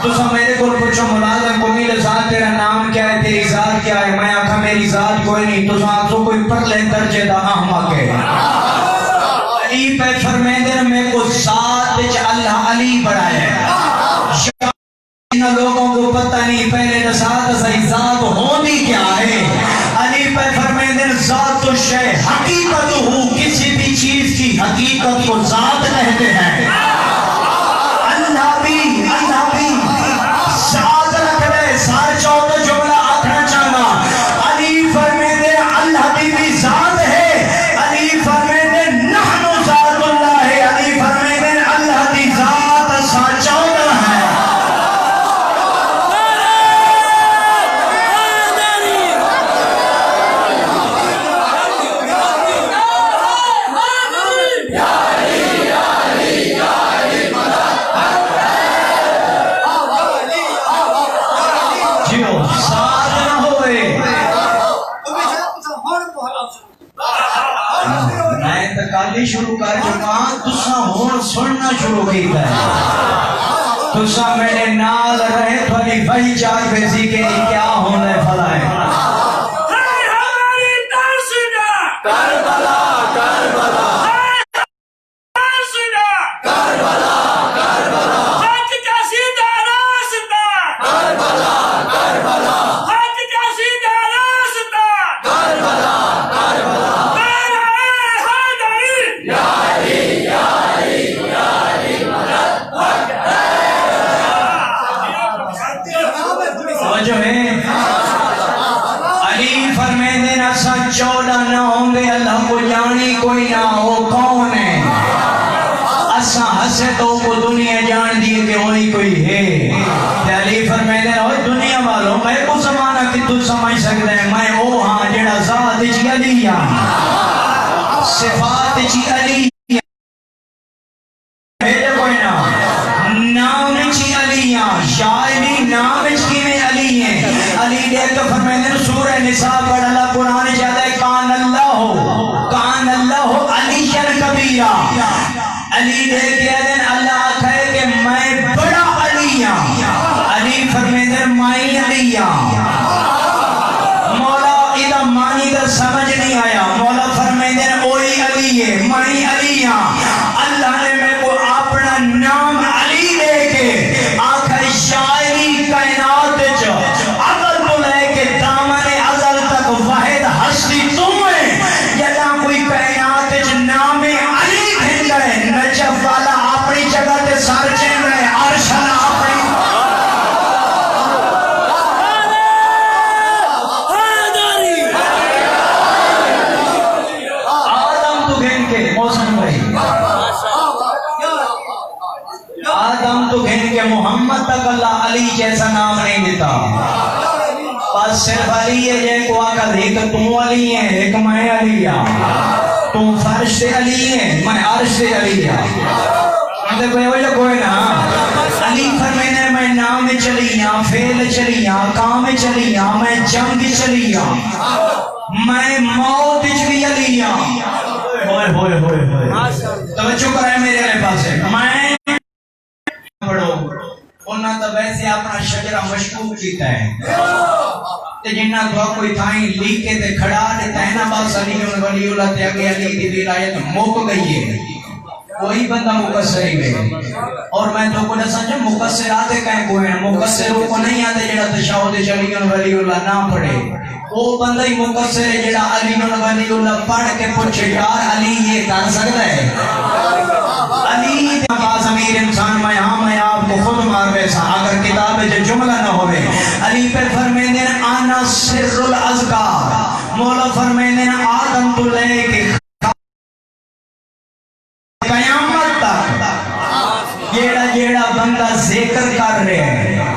تو سب میرے کو پوچھو ملازم کو میرے ذات تیرا نام کیا ہے تیری ذات کیا ہے میں آکھا میری ذات کوئی نہیں تو سب تو کوئی پرلے درجے دا احمق ہے علی پہ فرمیندے میں کو ذات وچ اللہ علی بڑھایا ہے ان لوگوں کو پتہ نہیں پہلے نسات صحیح ذات ہوندی کیا ہے علی پہ فرمیندے ذات تو شے حقیقت ہو کسی بھی چیز کی حقیقت کو ذات کہتے ہیں اللہ بھی ذات رکھ رہے سار چودہ جملہ آکھنا چاہنا علی فرمیندے اللہ بھی ذات ہے علی فرمیندے نحن ذات اللہ ہے علی فرمیندے اللہ دی ذات سار چودہ ہے شروع کر چکا تسا ہون سننا شروع کیتا ہے تسا میرے نال رہے تھوڑی بھائی چار بیسی کے کیا ہونے فلا ہے ہماری ترسنا کربلا کربلا ترسنا کربلا کربلا حق کا سیدھا راستہ کربلا کربلا حق کا سیدھا راستہ کربلا کربلا جو ہے علی فرمیندے نسا چودہ نہ ہوں گے اللہ کو جانی کوئی نہ ہو کون ہے اسا ہسے تو کو دنیا جان دیئے کہ وہی کوئی ہے علی فرمیندے ہوئے دنیا والوں میں کو زمانہ کی تو سمجھ سکتے ہیں میں او ہاں جڑا ذات جی علی صفات جی علی نام چی علی شاعری نام چی میں علی ہیں علی دیکھ تو فرمیندے سورہ نساء پڑھ اللہ قرآن چاہتا ہے کان اللہ علی شن کبیرہ علی دیکھ کہہ دیں اللہ کہے کہ میں بڑا علی علی فرمیندے مائی علی مولا ادھا مانی دا سمجھ نہیں آیا مولا فرمیندے اوہی علی ہے مائی علی اللہ نے میں کو اپنا نام علی دے کے آخر شاعری کائنات جو عقل تو لے کے دامن ازل تک واحد ہستی تم ہے یا کوئی کائنات جو نام علی بھن گئے نجف والا اپنی جگہ تے سار چین رہے عرشنا اپنی آدم تو گھن کے موسم بھائی آدم تو گھن کے محمد تک اللہ علی جیسا نام نہیں دیتا بس صرف علی ہے جے کو آقا ایک تم علی ہے ایک میں علی تم فرش سے علی ہے میں عرش سے علی کوئی نا علی فرمینے میں نام چلیاں فیل چلیاں کام چلیاں میں جنگ چلیاں میں موت چلی علی ہوئے ہوئے ہوئے ہوئے توجہ کرائے میرے پاس ہے میں پڑھو انہاں تو ویسے اپنا شجرہ مشکوک کیتا ہے تے جنہاں دعا کوئی تھائیں لیکے تے کھڑا دیتا ہے نا بس علی ولی اللہ تے آگے علی دی ولایت موک گئی ہے کوئی بندہ مقصر ہی گئے اور میں تو کو دساں جو مقصر آتے کہیں کوئی ہیں مقصروں کو نہیں آتے جڑا تشہد چلی ولی اللہ نہ پڑھے وہ بندہ ہی مقصر ہے جڑا علی ولی اللہ پڑھ کے پوچھے یار علی یہ کر سکتا ہے علی پاس امیر انسان میں آپ کو خود مار بیسا اگر کتاب جو جملہ نہ ہوئے علی پہ فرمیندے آنا سر الازکار مولا فرمیندے آدم تو لے کے قیامت تک جیڑا بندہ ذکر کر رہے ہیں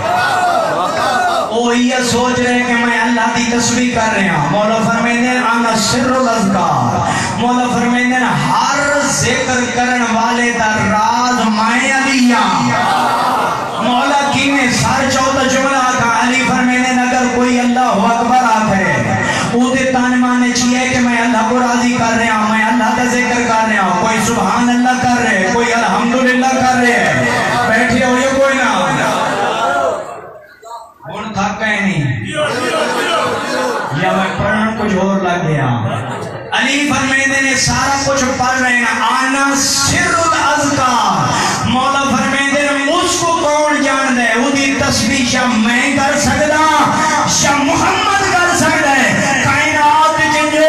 وہ یہ سوچ رہے کہ میں اللہ کی تسبیح کر رہے ہیں مولا فرمیندے انا سر الازکار مولا فرمیندے ہر ذکر کرن والے دا راز میں علی مولا کی میں سار چودہ جملہ کا علی فرمیندے اگر کوئی اللہ اکبر آتا ہے وہ دے تان مانے چاہیے کہ میں اللہ کو راضی کر رہے ہیں میں اللہ کا ذکر کر رہے ہیں کوئی سبحان اللہ کر رہے ہیں کوئی الحمدللہ کر رہے ہیں بیٹھے ہوئے کوئی نہ ان تھکا ہی نہیں یا میں پڑھنا کچھ اور لگ گیا علی فرمیندے نے سارا کچھ پڑھ رہے ہیں آنا سر الاذکار مولا فرمیندے نے اس کو کون جان دے وہ دی تسبیح شاہ میں کر سکتا شاہ محمد کر سکتا ہے کائنات کے جو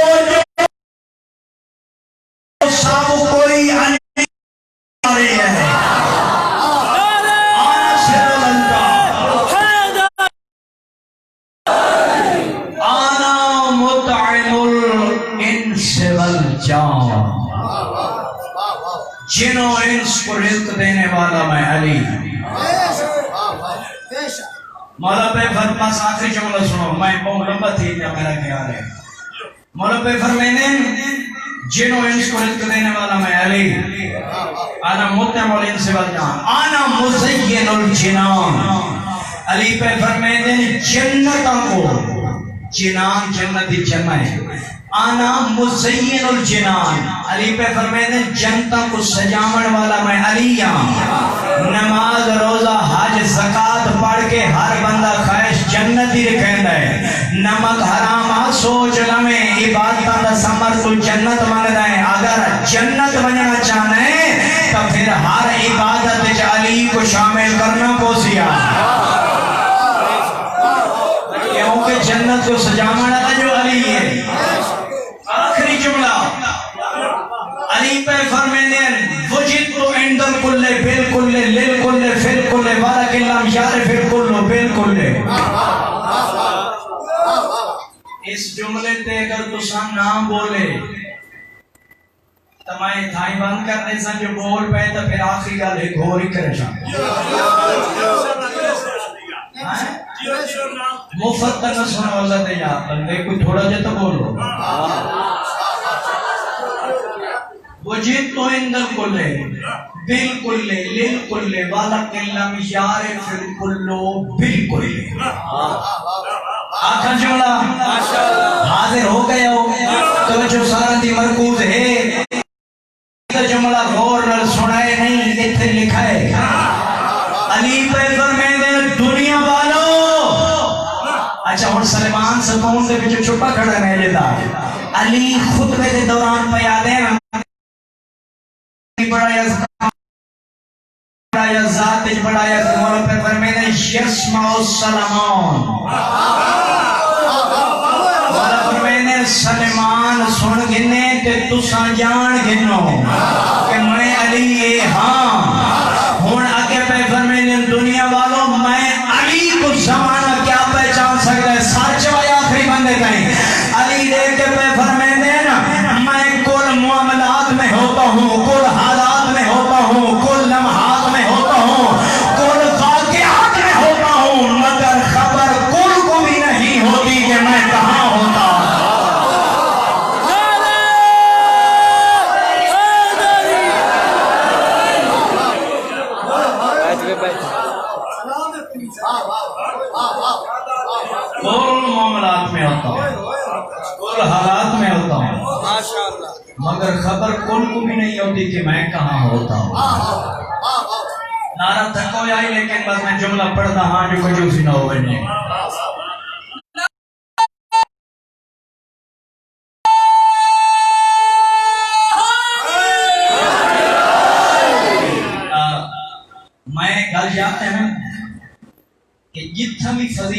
سب کوئی علی آ رہی ہے جنوں انس کو رزق دینے والا میں علی مولا پہ فرماس آخری جملہ سنو میں بہت لمبا تھی جا میرا خیال ہے مولا پہ فرمینے جنوں انس کو رزق دینے والا میں علی آنا متعم الانس والجان آنا مزین الجنان علی پہ فرمینے جنتوں کو جنان جنتی جمع ہے آنا مزین الجنان علی پہ فرمینے جنتا کو سجامن والا میں علی نماز روزہ حج زکاة پڑھ کے ہر بندہ خواہش جنتی رکھیں ہے نمک حرام سوچ لمیں عبادتاں دا سمر تو جنت من رہے اگر جنت بننا چاہنے تو پھر ہر عبادت علی کو شامل کرنا پوسیا کیونکہ جنت کو سجامن والا جو علی ہے آخری جملہ علی پہ فرمینے وجد تو اندر کلے بالکلے للکلے فلکلے بارک اللہ یارف الکلو بالکلے اس جملے تے اگر تو سام نام بولے تو میں تھائی بند کرنے سن جو بول پہ تو پھر آخری گل ایک ہو ہی کرے شاہ مفت نہ سنو اللہ دے یا بندے کوئی تھوڑا جتا بولو وجد تو اندر کلے بالکلے للکلے بالک اللہ یارف الکلو بالکلے آخر جملہ حاضر ہو گیا ہو تو جو سارا دی مرکوز ہے جملہ غور نل سنائے نہیں اتھے لکھا ہے علی پہ فرمیندے دنیا والو اچھا اور سلمان سکون دے بچے چھپا کھڑا نہیں لیتا علی خطبے دے دوران پہ یاد ہے بڑا یا ذات بڑا یا مولا پہ فرمیندے یسمع السلمان مولا فرمیندے سلمان سن گنے تے تساں جان گنو کہ میں علی ہاں ہون آگے پہ فرمیندے دنیا والوں میں علی کو زمانہ کیا پہچان سکتا ہے سچ و آخری بندے کہیں علی دیکھ کے پہ فرمیندے میں کل معاملات میں ہوتا ہوں کل حالات میں ہوتا ہوں کل لمحات میں ہوتا ہوں کل واقعات میں ہوتا ہوں مگر خبر کل کو بھی نہیں ہوتی کہ میں کہاں ہوتا کل معاملات میں ہوتا ہوں کل حالات میں ہوتا ہوں مگر خبر کل کو بھی نہیں ہوتی کہ میں کہاں ہوتا ہوں نعرہ تھکو آئی لیکن بس میں جملہ پڑھتا ہاں جو کچھ اسی نہ ہو بننے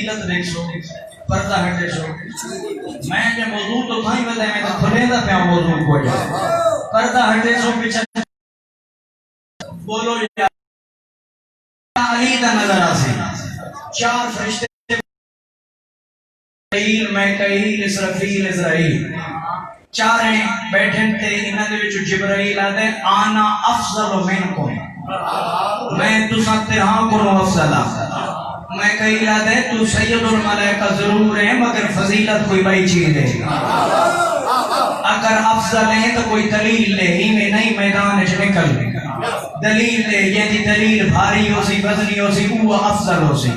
فضیلت دیکھو پردہ ہٹے شو میں جو موضوع تو تھا ہی بتائیں میں تو کھلے دا پیا موضوع کو جا پردہ ہٹے شو پیچھے بولو یا علی دا نظر آسی چار فرشتے میکائیل اسرافیل اسرائیل چاریں بیٹھن تے انہاں دے وچ جبرائیل آدے آنا افضل منکم میں تساں تیرہاں کو افضل میں کہی آدے تو سید الملائکہ ضرور ہے مگر فضیلت کوئی بڑی چیز ہے اگر افضل ہے تو کوئی دلیل لے ہی میں نہیں میدان اچھ نکل دلیل لے یہ دی دلیل بھاری ہو سی وزنی ہو سی وہ افضل ہو سی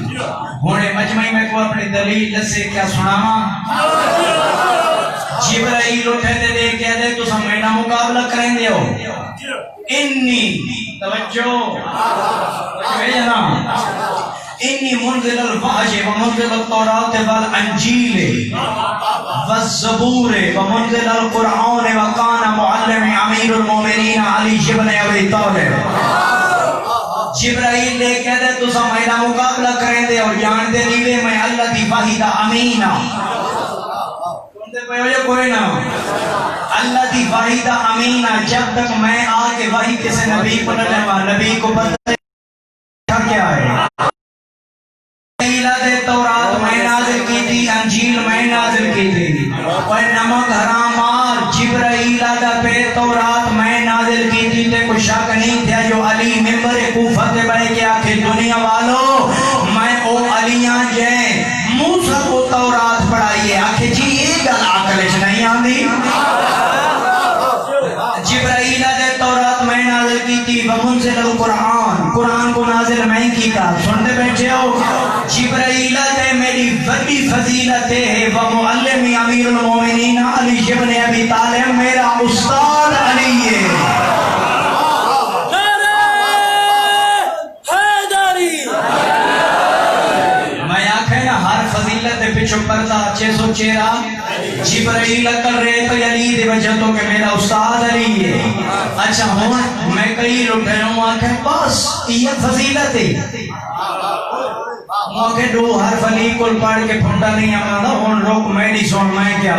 ہونے مجمعی میں کو اپنی دلیل لسے کیا سناما جبرائیل اٹھے دے دے کیا دے تو سب میڈا مقابلہ کریں دے ہو انی توجہ انی منزل الوحی و منزل التورات والانجیل والزبور و منزل القرآن و کان معلم امیر المومنین علی بن ابی طالب جبرائیل لے کہہ دے تو سب میرا مقابلہ کریں دے اور جان دے نیوے میں اللہ دی واحدہ امینہ کوئی نہ اللہ دی واحدہ امینہ جب تک میں آگے وحی کسی نبی کو نہ لما نبی کو پتہ کیا ہے تورات میں نازل کی تھی انجیل میں نازل کی تھی اور نمک حرامات جبرائیل آدھا پہ تورات میں نازل کی تھی تے کوئی شک نہیں تھا جو علی ممبر کوفہ تے بڑھے کے آکھے دنیا والو میں او علیاں جائیں موسیٰ کو تورات پڑھائیے آکھے جی یہ گل آکلش نہیں آندھی جبرائیل آدھے تورات میں نازل کی تھی ومنزل القرآن قرآن کو نازل میں کی تھا سنتے بیٹھے ہو جبرائیل آدھے میری وڈی فضیلت ہے ومعلم امیر المومنین علی بن ابی طالب میرا استاد علی ہے میں آکھے نا ہر فضیلت دے پچھو پردہ اچھے سو چیرا جبرائیل کر رہے تو علی دے وجہ تو کہ میرا استاد علی ہے اچھا ہوں میں کئی لٹھے ہوں آکھے بس یہ فضیلت ہے موقع دو حرف علی کل پڑھ کے پھنڈا نہیں آمادا ہون روک میں نہیں سن میں کیا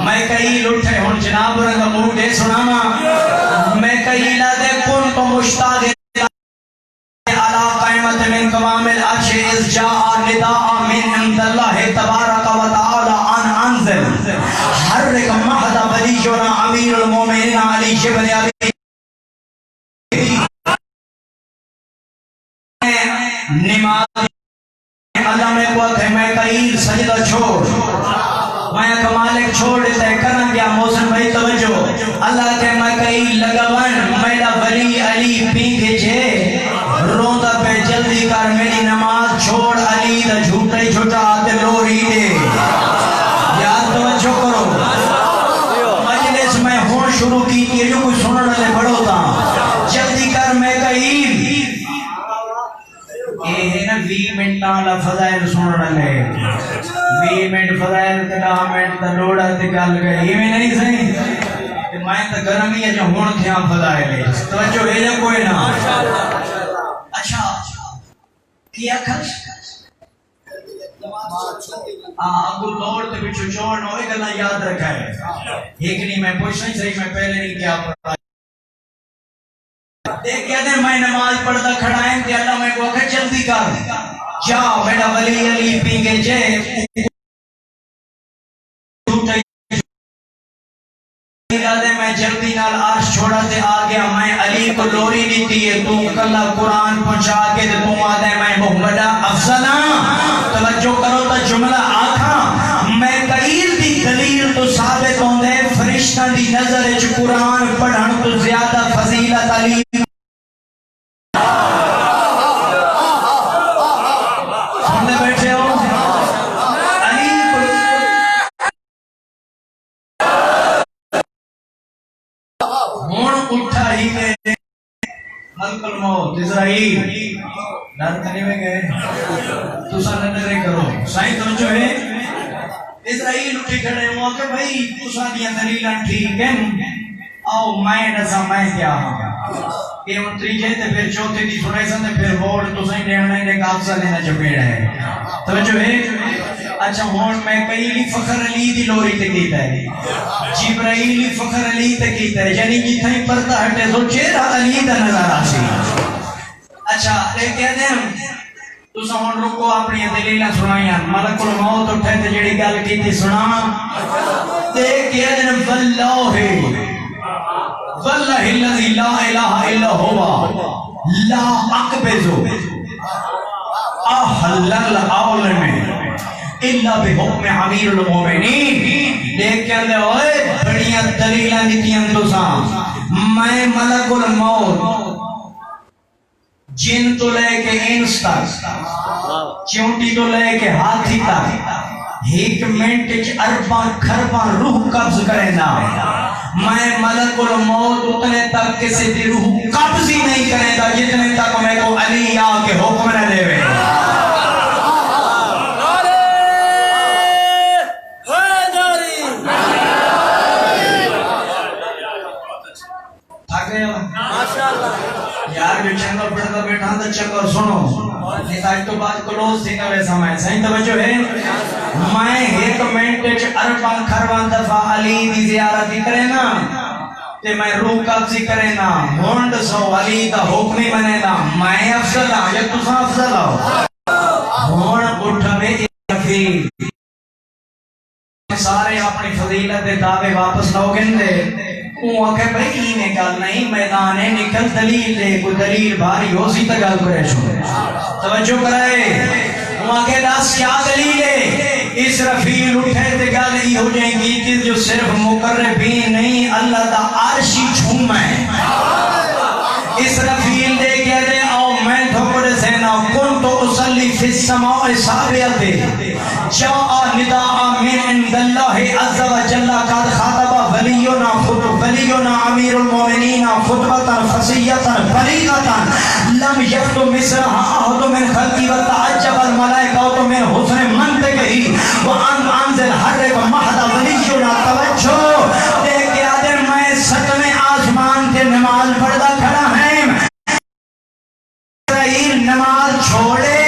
میں کئی لٹھے ہون جناب رنگا منہ دے سناما میں کئی لادے کن تو مشتاق علا قائمت من قوام العرش از جاء نداء من عند اللہ تبارک و تعالی ان انزل حرک مہدہ ولیجنا امیر المومنین علی بن ابی نماز اللہ میں قوت ہے میں کئی سجدہ چھوڑ میں کمالک چھوڑ دیتا ہے کرنا کیا موسن بھائی توجہ اللہ کے میں کئی لگون میرا ولی علی پینکے چھے روندہ پہ جلدی کر میری نماز چھوڑ علی دا جھوٹا ہی چھوٹا آتے لوری دے یاد توجہ کرو مجلس میں ہون شروع کی تھی جو کوئی سننے لے بڑھو تھا جلدی کر میں کئی یہ ہے نا 20 منٹ نالا فضائل سننے لے 20 منٹ فضائل تے 10 منٹ تا لوڑا تے گل گئی یہ میں نہیں صحیح میں تا گرمی ہے جو ہون تھیاں فضائل ہے توجہ ہے جا کوئی نہ اچھا کیا کھش اگو لوڑ تے بچو چوڑ نوئے گلنا یاد رکھا ہے ایک نہیں میں پوچھ نہیں صحیح میں پہلے نہیں کیا پڑھا دیکھ کہتے ہیں میں نماز پڑھتا کھڑائیں کہ اللہ میں کو کہ جلدی کر جا میرا ولی علی پینگے جے میں جلدی نال عرش چھوڑا تے آ گیا میں علی کو لوری دیتی ہے تو کلا قرآن پہنچا کے تے تم آدھے میں محمد افضلہ توجہ کرو تا جملہ آکھا میں قیل دی دلیل تو ثابت ہوں دے فرشتہ دی نظر اچھ قرآن پڑھن تو زیادہ فضیلت علی ملک الموت اسرائیل ڈر کرنے میں گئے تو سانے نظریں کرو سائن توجہ ہے اسرائیل اٹھے کھڑے ہوا کہ بھائی تو سانیاں دلیلان ٹھیک ہے آؤ میں نظام میں کیا ہوں یہ ان تریجے تے پھر چوتھے دی سنائی سن تے پھر ووٹ تو سہیں دینا ہی نے قابضہ لینا چپیڑ ہے توجہ ہے اچھا ہون میں قیلی فخر علی دی لوری تے کیتا ہے جبرائیلی فخر علی تے کیتا ہے یعنی جتھا ہی پردہ ہٹے تو چہرہ علی دا نظر آسی اچھا ایک کہتے ہیں تو سہون رکو اپنی دلیلہ سنائیاں ملک الموت اٹھے تے جڑی گل کی تھی سنا تے کہتے ہیں واللہ واللہ الذی لا الہ الا ہوا لا اقبضو احل الاولم الا بحکم امیر المومنین دیکھ کہتے ہیں اوئے بڑیاں دلیلہ دیتیاں تو ساں میں ملک الموت جن تو لے کے انس تک چونٹی تو لے کے ہاتھی تک ایک منٹ ارباں کھرباں روح قبض کرے نا میں ملک الموت اتنے تک کسی دی روح قبض ہی نہیں کرے گا جتنے تک میں کو علی آ کے حکم نہ دے وے یار جو چنگا پڑھتا بیٹھا تو چنگا سنو نیتاج تو بات کلوز تھی نوے سمائے صحیح توجہ ہے میں ایک منٹ اربان کھروان دفعہ علی دی زیارتی کرے نا تے میں روح قبضی کرے نا ہونڈ سو علی دا حکمی بنے نا میں افضل ہوں یا تسا افضل ہوں ہونڈ اٹھا میں افیل سارے اپنی فضیلت دعوے واپس لاؤ گندے وہ آکے بھئی اینے گل نہیں میدانے نکل دلیل دے کوئی دلیل بھاری ہو سی تا گل کرے چھو توجہ کرے وہ آکے داس کیا دلیل ہے اس رفیل اٹھے تے گل ہی ہو جائیں گی کہ جو صرف مقربین نہیں اللہ دا عرشی چھوم ہے اس رفیل دے کہہ دے آؤ میں دھوکڑ سینا کن تو اسلی فی السماء سابیت جاء نداء من عند اللہ عز و جل قد خاطب ولینا امیر المومنین خطبتا فصیتا فریقتا لم یفت مصرها احد من خلقی و تعجب الملائکہ من حسن منطقہی وان انزل حرک محد ولینا توجہ دیکھ آدھر میں ستویں آسمان کے نماز پڑھتا کھڑا ہے اسرائیل نماز چھوڑے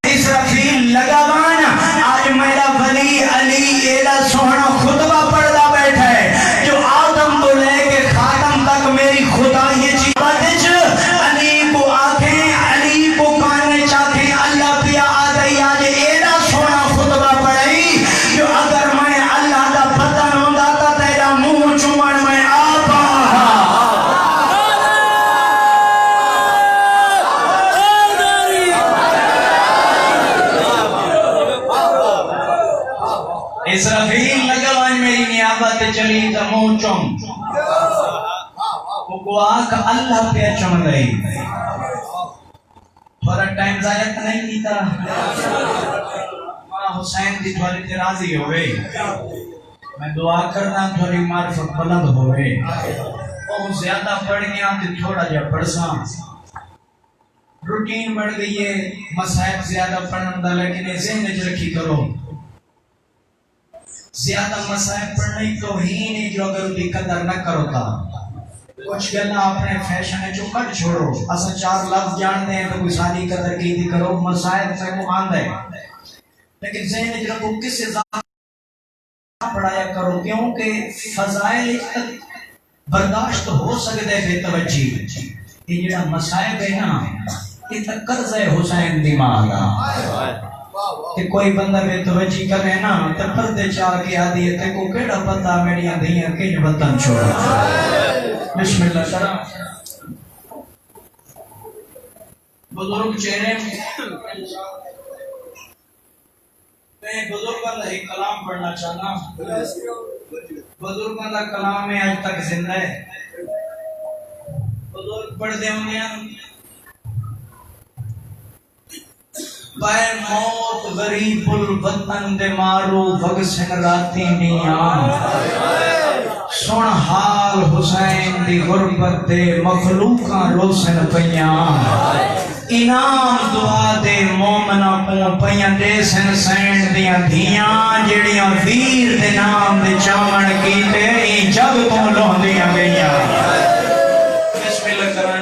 اسرافیل لگا بانا آج میرا ولی علی ایلا سونا خطبہ پڑھتا بیٹھا ہے جو آدم تو لے کے خاتم تک میری خدا یہ چیز علی کو آنکھیں علی کو کاننے چاہتے اللہ پیا آدھائی آج ایلا سونا خطبہ پڑھائی جو اگر میں اللہ دا پتہ نہ داتا تیرا منہ چومن میں آپ اسرافیل لگوان میری نیابت چلی تا منہ چوم وہ آنکھ اللہ پہ چوم گئی تھوڑا ٹائم ضائع نہیں کیتا ماں حسین دی تھوڑی تے راضی ہوئے میں دعا کرنا تھوڑی معرفت بلند ہوئے بہت زیادہ پڑھ گیا تو تھوڑا جا پڑھساں روٹین بڑھ گئی ہے مسائب زیادہ پڑھن دا لیکن ذہن وچ رکھی کرو زیادہ مسائب پڑھنے تو ہی نہیں جو اگر دی قدر نہ کرو تا کچھ گلنا اپنے فیشن جو کٹ چھوڑو اسا چار لفظ جان دیں تو کوئی ساری قدر کی دی کرو مسائب سے کو آن دے لیکن ذہن وچ رکھو کس سے زیادہ پڑھایا کرو کیونکہ فضائل برداشت ہو سکتے بے توجہ یہ جڑا مسائب ہے نا یہ تک قرض ہے حسین دماغ کہ کوئی بندہ بے توجہ کرے نا تو پردے چاہ کے آدھی ہے تے کو کیڑا پتہ میڑیاں دھیاں کنج وطن چھوڑا بسم اللہ کرام بزرگ چہرے میں بزرگوں کا ایک کلام پڑھنا چاہنا بزرگوں کا کلام میں آج تک زندہ ہے بزرگ پڑھ دے ہوں گے بائے موت غریب الوطن دے مارو وگسن راتی نیام سن حال حسین دی غربت دے مخلوقاں روسن پیام انعام دعا دے مومنہ کو پیاں دے سن سین دیاں دھیاں جڑیاں ویر دے نام دے چامن کی تے جگ تو لوندیاں گئیاں بسم اللہ کرائیں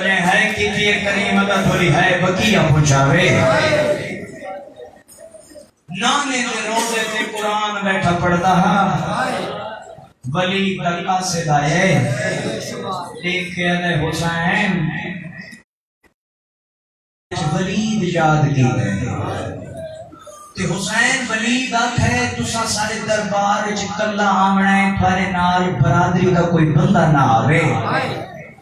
نبی کریم کا تھوڑی ہے بقیہ پہنچاوے نانے دے روزے تے قرآن بیٹھا پڑھتا ہاں ولی کا قاصد آئے دیکھ کے ادھے حسین ولید یاد کی تے حسین ولید آکھے تسا سارے دربار وچ کلا آمنا ہے تھارے نال برادری کا کوئی بندہ نہ آوے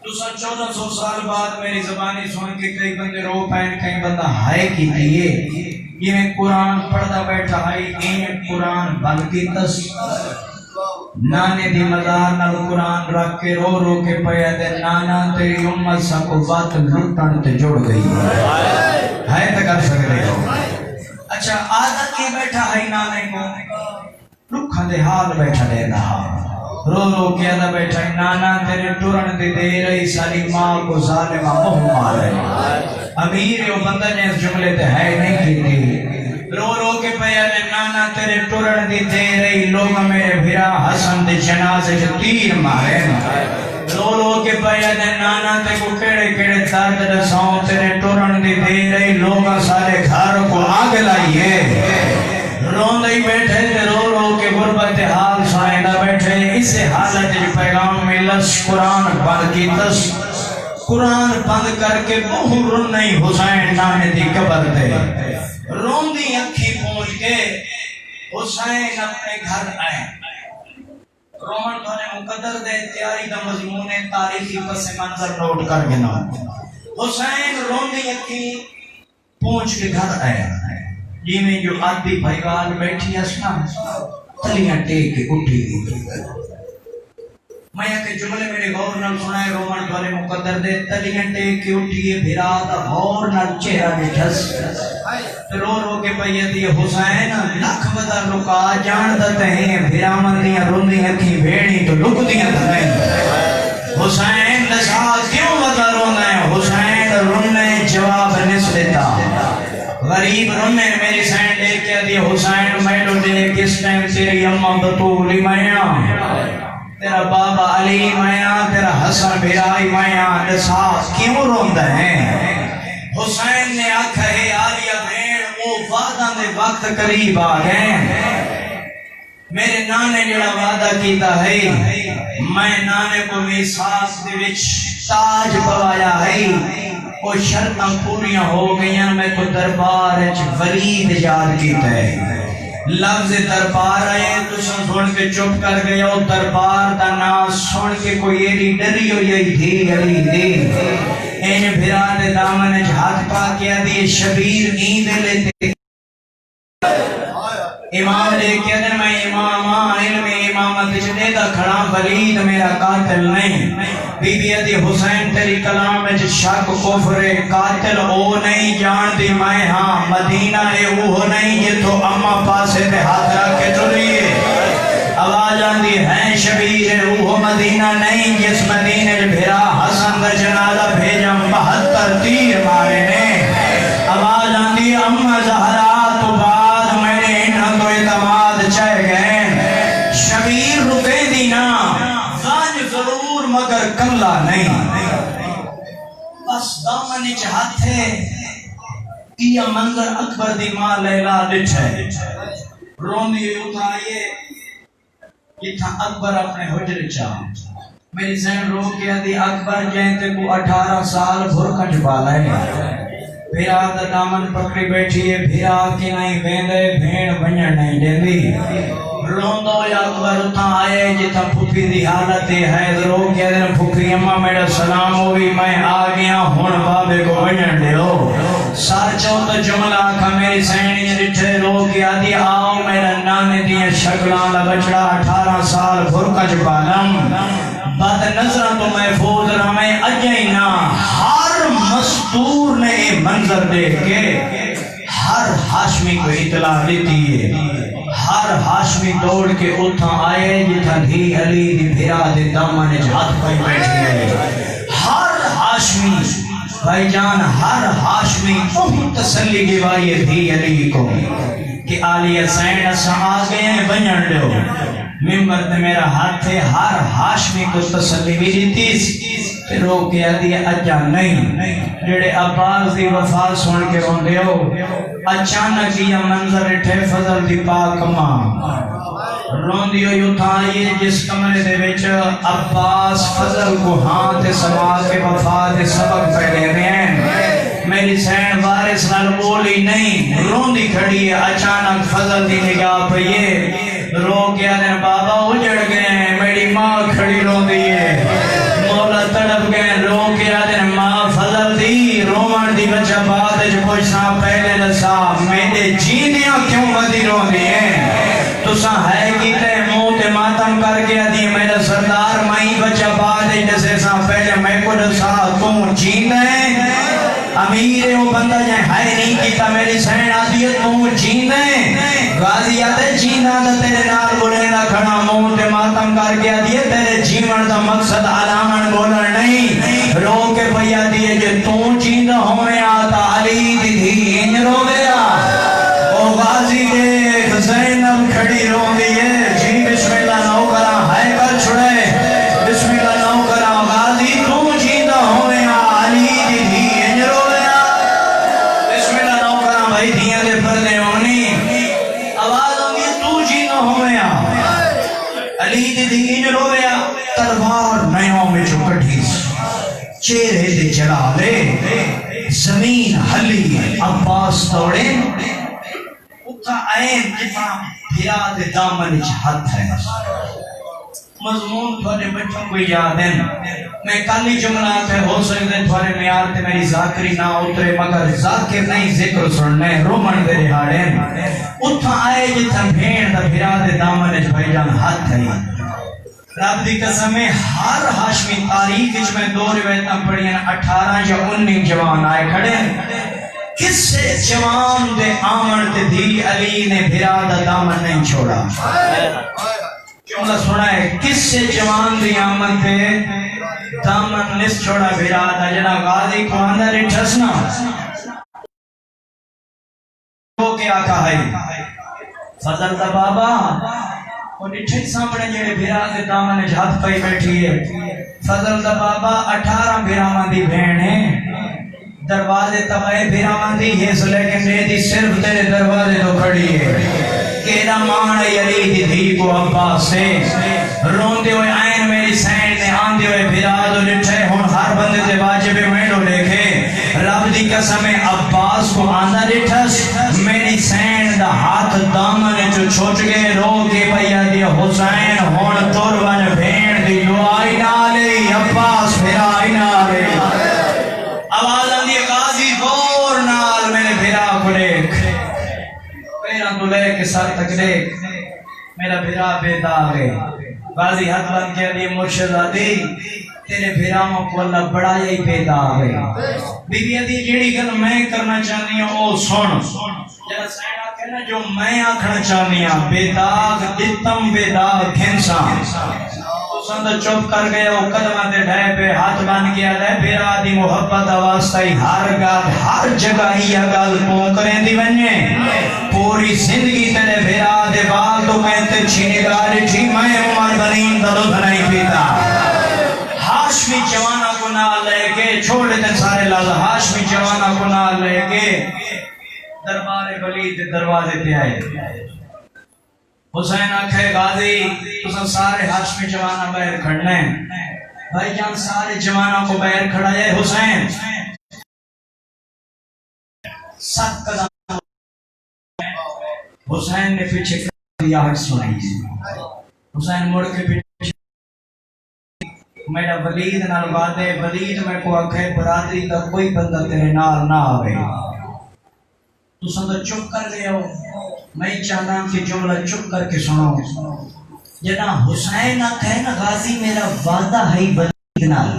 تسا 1400 سال بعد میری زبانی سن کے کئی بندے رو پین کئی بندہ ہائے کی دیئے یہ میں قرآن پڑھتا بیٹھا ہے یہ قرآن بند کی تس نانے دی مدار نال قرآن رکھ کے رو رو کے پیا دے نانا تیری امت سا کو بات لٹن تے جڑ گئی ہے تو کر سکتے ہو اچھا عادت کی بیٹھا ہے نانے کو رکھا دے حال بیٹھا دے رہا رو رو کے ادا بیٹھا ہے نانا تیرے ٹورن دے دے رہی ساری ماں کو ظالمہ موہ مارے امیر و بندہ نے اس جملے تے ہے نہیں کی تھی رو رو کے پیا نے نانا تیرے ٹورن دی دے رہی لوگ میرے بھرا حسن دے جنازے جو تیر مارے رو رو کے پیا نے نانا تے کو کیڑے کیڑے درد رساؤں تیرے ٹورن دی دے رہی لوگ سارے گھر کو آگ لائیے روندے بیٹھے تے رو رو کے غربت حال سائندہ بیٹھے اس حالت جو پیغام ملس قرآن بند کی تس قرآن بند کر کے بہت رن نہیں حسین نانے دی قبر دے روندی اکھی پہنچ کے حسین اپنے گھر آئے رومن تھوڑے مقدر دے تیاری دا مضمون تاریخی پس منظر نوٹ کر کے نام حسین روندی اکھی پہنچ کے گھر آئے جی میں جو آدھی بھائیوال بیٹھی اسنا تلیاں ٹیک کے اٹھی گئی میں کہ جملے میرے غور نال سنائے رومن والے مقدر دے تلیاں ٹیک کے اٹھیے بھرا دا غور نال چہرہ نٹھس رو رو کے پئیے دی حسین لکھ بدا رکا جان دتے ہیں بھرا مندیاں روندی اکھی بھیڑی تو لک دیاں نہیں حسین نشا کیوں بدا رونا ہے حسین رونے جواب نس دیتا غریب رونے میری سین لے کے دی حسین میڈو دے کس ٹائم تیری اماں بطولی میاں تیرا بابا علی میاں تیرا حسن بھرائی میاں نساس کیوں روندہ ہیں حسین نے آکھا ہے آلیا بھیڑ وہ وعدہ دے وقت قریب آ گئے میرے نانے جڑا وعدہ کیتا ہے میں نانے کو میثاق دے وچ تاج پوایا ہے وہ شرطاں پوریاں ہو گئیاں میں کو دربار وچ ولید یاد کیتا ہے لفظ دربار آئے تو سن کے چپ کر گیا اور دربار دا نام سن کے کوئی ایڈی ڈری ہو یہی تھی علی دی این بھرا دے دامن ہاتھ پا کے دی شبیر نیند لیتے امام لے کے دن میں امام علم امامت جدے دا کھڑا ولید میرا قاتل نہیں بی بی ادی حسین تیری کلام میں شک کفر قاتل او نہیں جان دی میں ہاں مدینہ اے وہ نہیں یہ تو اما پاسے دے ہاتھ رکھ کے چلیے آواز آندی ہے شبیر وہ مدینہ نہیں جس مدینہ بھرا حسن دا جنازہ بھیجم 72 تیر مارے نے آواز آندی اما زہرا تو بعد میرے انہاں تو اعتماد چاہ گئے شبیر رکے دینا زانج ضرور مگر کملا نہیں بس دامن چاہت ہے یہ منظر اکبر دی ماں لیلا لٹھے روندی اترائیے یہ تھا اکبر اپنے حجر چاہ میری ذہن رو کیا دی اکبر جہتے کو 18 سال بھرکن بالا ہے بھیرا دا دامن پکڑی بیٹھی ہے بھیرا کی نہیں بیندے بھین بنیا نہیں دے دی روندو یا اکبر اتھا آئے جتا پھوپی دی حالت ہے رو کیا دن پھوپی اممہ میرا سلام ہوئی میں آگیا ہون بابے کو بنیا دے ہو سار چوتا جملہ آکھا میری سینی رٹھے رو کیا دی آؤ میرا نانے دیا شکلان لبچڑا 18 سال بھرکج بالم بات نظرہ تو محفوظ رہا میں اجینا ہر مستور نے منظر دیکھ کے ہر ہاشمی کو اطلاع لیتی ہے ہر ہاشمی دوڑ کے اتھا آئے جتھا دھی علی دی بھیرا دے دامن ہاتھ پائی بیٹھی ہے ہر ہاشمی بھائی جان ہر ہاشمی بہت تسلی دیوائی دھی علی کو کہ آلی حسین اسا آگے ہیں بنجن دیو ممبر تے میرا ہاتھ ہے ہر ہاشمی کو تسلی بھی دیتیس کہ رو کے آدھی اجا نہیں جڑے عباس دی وفا سن کے رون دیو اچانک یہ منظر اٹھے فضل دی پاک ماں رون دیو یوں تھا یہ جس کمرے دے وچ عباس فضل کو ہاتھ سما کے وفا دے سبق پہلے رہے ہیں میری سین وارث نال بولی نہیں روندی کھڑی ہے اچانک فضل دی نگاہ پہ یہ رو کے آدھے بابا اجڑ گئے میری ماں کھڑی روندی ہے مولا تڑپ گئے رو کے آدھے ماں فضل دی رومن دی بچہ بات جو پوچھنا پہلے لسا میرے جینیاں کیوں مدی روندی ہیں تو سا ہے کی تے منہ تے ماتم کر کے آدھی میرا سردار مائی بچہ بات جیسے سا پہلے میں کو لسا تم جینے امیر وہ بندہ جائے ہائے نہیں کیتا میری سین آدھی ہے تو جینے غازی آدھے جینا دا تیرے نال بولے نہ کھڑا منہ تے ماتم کر کے آدھی ہے تیرے جیون دا مقصد علامن بولن نہیں رو کے پئی آدھی ہے جو تو جینا ہوئے آتا علی دی دھی ان رو گیا او غازی دیکھ زینب کھڑی رو دی ہے جی بسم اللہ نو کرا ہائے کر چھڑے بسم اللہ نو کرا غازی تو جینا ہوئے علی دی دھی ان رو بسم اللہ نو کرا بھائی دھیاں دے پردے ہونی آواز ہوگی تو جینا ہوئے علی دی دھی ان رو گیا تلوار نیوں میں جو کٹھیس چہرے دے جلالے زمین ہلی عباس توڑے اتھا آئین جتنا بھیرا دے دامن جہت ہے مضمون تھوڑے بچوں کو یاد ہیں میں کالی جملات ہے ہو سکتے تھوڑے میار تے میری ذاکری نہ اترے مگر ذاکر نہیں ذکر سننے رومن دے رہاڑے اتھا آئے جتنا بھین دا بھیرا دے دامن جہت جان ہاتھ ہے رب دی قسم میں ہر ہاشمی تاریخ اس میں دو روایتاں پڑھی ہیں 18 یا 19 جوان آئے کھڑے کس سے جوان دے آمن تے دی علی نے بھرا دا دامن نہیں چھوڑا جملہ سنا ہے کس سے جوان دی آمن تے دامن نس چھوڑا بھرا دا جنا غازی کو اندر اٹھسنا وہ کیا کہا ہے فضل دا بابا وہ نٹھے سامنے جڑے بھیرا دے دامن جھات پئی بیٹھی ہے فضل دا بابا 18 بھیراواں دی بہن ہے دروازے تبائے بھیراواں دی ہے سو لیکن میری صرف تیرے دروازے تو کھڑی ہے کیڑا مان علی دی دھی کو عباس سے روندے ہوئے آئین میری سین نے آندے ہوئے بھیرا دو نٹھے ہون ہر بندے دے واجب مینڈو لکھے رب دی قسم عباس کو آندہ رٹھس میری سین دا ہاتھ دامن جو چھوٹ گئے رو کے پیا دیا حسین ہون تورون بھین دی دعائی نالے عباس بھرائی نالے آواز آندی غازی بور نال میں نے بھرا کو دیکھ پیران تو لے کے سر تک دیکھ میرا بھرا بے داغ ہے غازی حد بن کے علی مرشد آدھی تیرے بھیراموں کو اللہ بڑا ہی پیدا ہے بی بی دی جیڑی گل میں کرنا چاہنی ہوں او سن جب سینا کہنا جو میں آکھنا چاہنی ہوں بے داغ اتم بے داغ کھنسا سند چپ کر گیا وہ قدمہ دے ڈھائے پہ ہاتھ بان کیا لے بھیرا دی محبت واسطہ ہر گال ہر جگہ ہی گال کون کریں دی بننے پوری زندگی تیرے بھیرا دے بال تو کہتے چھینی گاری تھی میں عمر بنین دلد نہیں پیتا ہاشمی جوانا کو نہ لے کے چھوڑ دیتے سارے لاز ہاشمی جوانا کو نہ لے کے دربار ولید دروازے پہ آئے حسین آکھے غازی تو سارے ہاشمی جوانا بہر کھڑنے بھائی جان سارے جوانا کو بہر کھڑا ہے حسین سب قدم حسین نے پیچھے کیا ہٹ سنائی حسین مڑ کے پیچھے میرا ولید نال وعدے ولید میں کو آکھے برادری کا کوئی بندہ تیرے نال نہ آوے تو سندر چپ کر گئے ہو میں چاہتا ہوں کہ جملہ چپ کر کے سنو جنا حسین آکھے نا غازی میرا وعدہ ہے ولید نال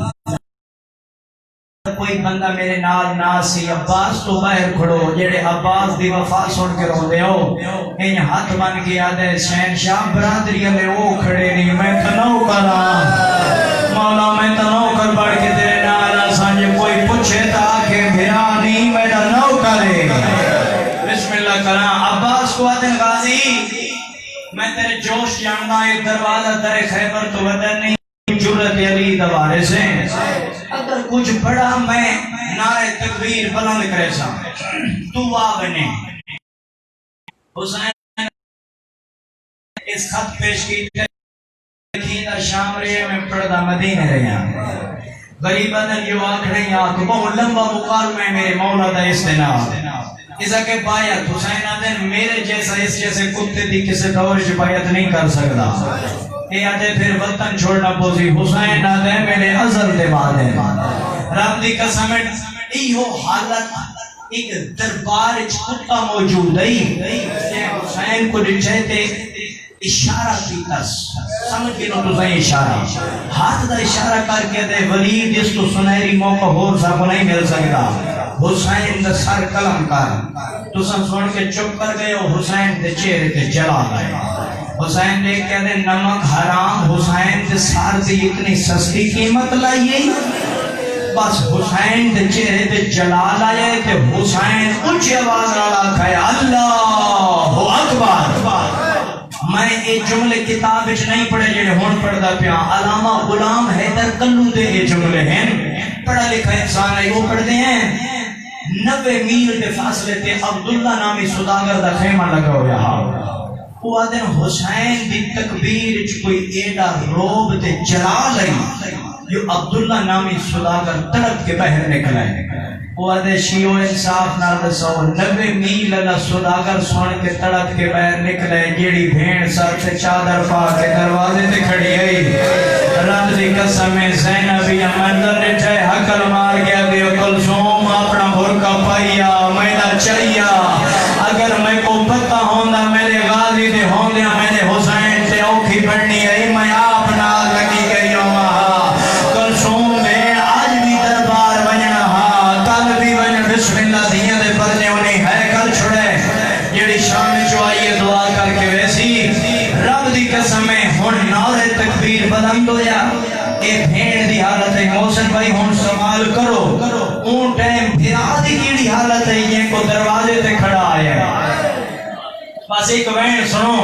کوئی بندہ میرے نال نہ سی عباس تو باہر کھڑو جڑے عباس دی وفا سن کے روندے ہو ان ہاتھ بن کے آدھے شہن شاہ برادری میں وہ کھڑے نہیں میں تنو کرا مولا میں تنو کر بڑھ کے تیرے نال سانجے کوئی پوچھے تا کہ بھرا نہیں میرا نو کرے بسم اللہ کرا عباس کو وطن غازی میں تیرے جوش جاننا ہے دروازہ در خیبر تو وطن نہیں جرت علی دوارے سے اگر کچھ بڑا میں نعرہ تکبیر بلند کرے سا تو آگنے حسین اس خط پیش کی لکھیندہ شام رہے میں پردہ مدینہ رہے ہیں غریباً یہ آکھڑے یا تو بہت لمبا مقالمہ ہے میرے مولا دا استناب اسا کے بایت حسین آدھن میرے جیسا اس جیسے کتے دی کسی دور جو بایت نہیں کر سکتا اے آدھے پھر وطن چھوڑنا پوزی حسین آدھے میرے ازل دے بعد رب دی قسم ایہو حالت ایک دربار کتا موجود ہے حسین کو ڈچھے اشارہ کیتا سمجھ گئے تو صحیح اشارہ ہاتھ دا اشارہ کر کے دے ولید جس تو سنہری موقع ہور سا کو نہیں مل سکتا حسین دا سر قلم کر تو سن سن کے چپ کر گئے اور حسین دے چہرے تے جلا گئے حسین دیکھ کے دے نمک حرام حسین دے سار دی اتنی سستی قیمت لائیے بس حسین دے چہرے تے جلال آئے تے حسین اونچی آواز رہا کھائے اللہ اکبر میں ایک جملے کتاب وچ نہیں پڑھے جڑے ہون پڑھدا پیا علامہ غلام حیدر کلو دے یہ جملے ہیں پڑھا لکھا انسان ہے وہ پڑھتے ہیں 90 میل دے فاصلے تے عبداللہ نامی سوداگر دا خیمہ لگا ہوا وہ آدھن حسین دی تکبیر وچ کوئی ایڈا روب تے جلال ہے جو عبداللہ نامی سوداگر تڑپ کے باہر نکلا ہے وہ آدھے شیعو انصاف نہ دسو 90 میل اللہ سوداگر سن کے تڑپ کے باہر نکلے جیڑی بھین سر سے چادر پا کے دروازے تے کھڑی ہے رب دی قسم زینبی منظر نے چاہے حقل مار گیا دیو کلثوم اپنا بھرکا پائیا مینا چاہیا اگر میں کو پتہ ہوندہ میرے غازی دے ہوندے میرے حسین سے اوکھی پڑھنی ہے میں آپ نہ لگی گئی ہوں کلثوم بھین آج بھی دربار بننا کل بھی بن بسم اللہ دیئے دے پڑھنے انہیں ہے کل چھڑے جیڑی شام جو آئیے دعا کر کے ویسی رب دی قسم ہن نعرہ تکبیر بلند ہویا اے بھین دی حالت ہے محسن بھائی ہن سوال کرو اون ٹائم پھرا دی کیڑی حالت ہے یہ کو دروازے تے کھڑا آیا بس ایک وین سنو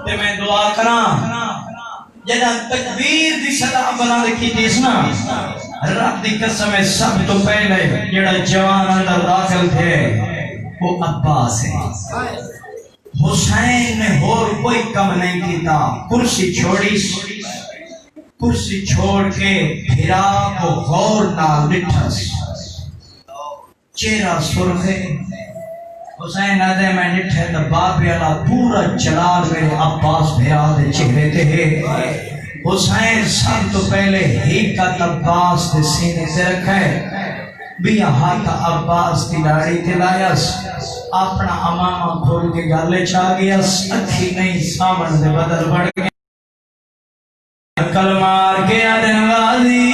تے میں دعا کراں جدہ تکبیر دی صدا بلند کی تیس نا رب دی قسم سب تو پہلے جڑا جوان اندر داخل تھے وہ عباس ہے حسین نے اور کوئی کم نہیں کیتا کرسی چھوڑی کرسی چھوڑ کے پھرا کو غور نال لٹھس چہرہ سرخے حسین آدھے میں نٹھے تو باپ والا پورا جلال میرے عباس بھیرا دے چہرے تے ہے حسین سب تو پہلے حقت عباس دے سینے سے رکھے بھی ہاتھ عباس کی داڑھی دلائیس اپنا امامہ کھول کے گالے چاہ گیا اکھی نہیں سامن دے بدل بڑھ گیا کلمار کے آدن غازی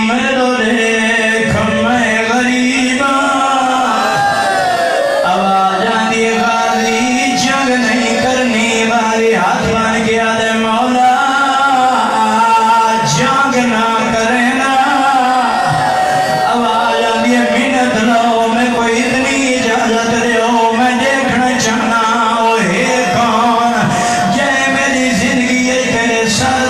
میرو دیکھ میں غریبا آواز آنی غازی جنگ نہیں کرنی باری ہاتھ بان کے آدن مولا جنگ نہ کرنا آواز آنی منت لو میں کوئی اتنی اجازت دے ہو میں دیکھنا چاہنا وہ ہے کون جے میری زندگی ہے تیرے ساتھ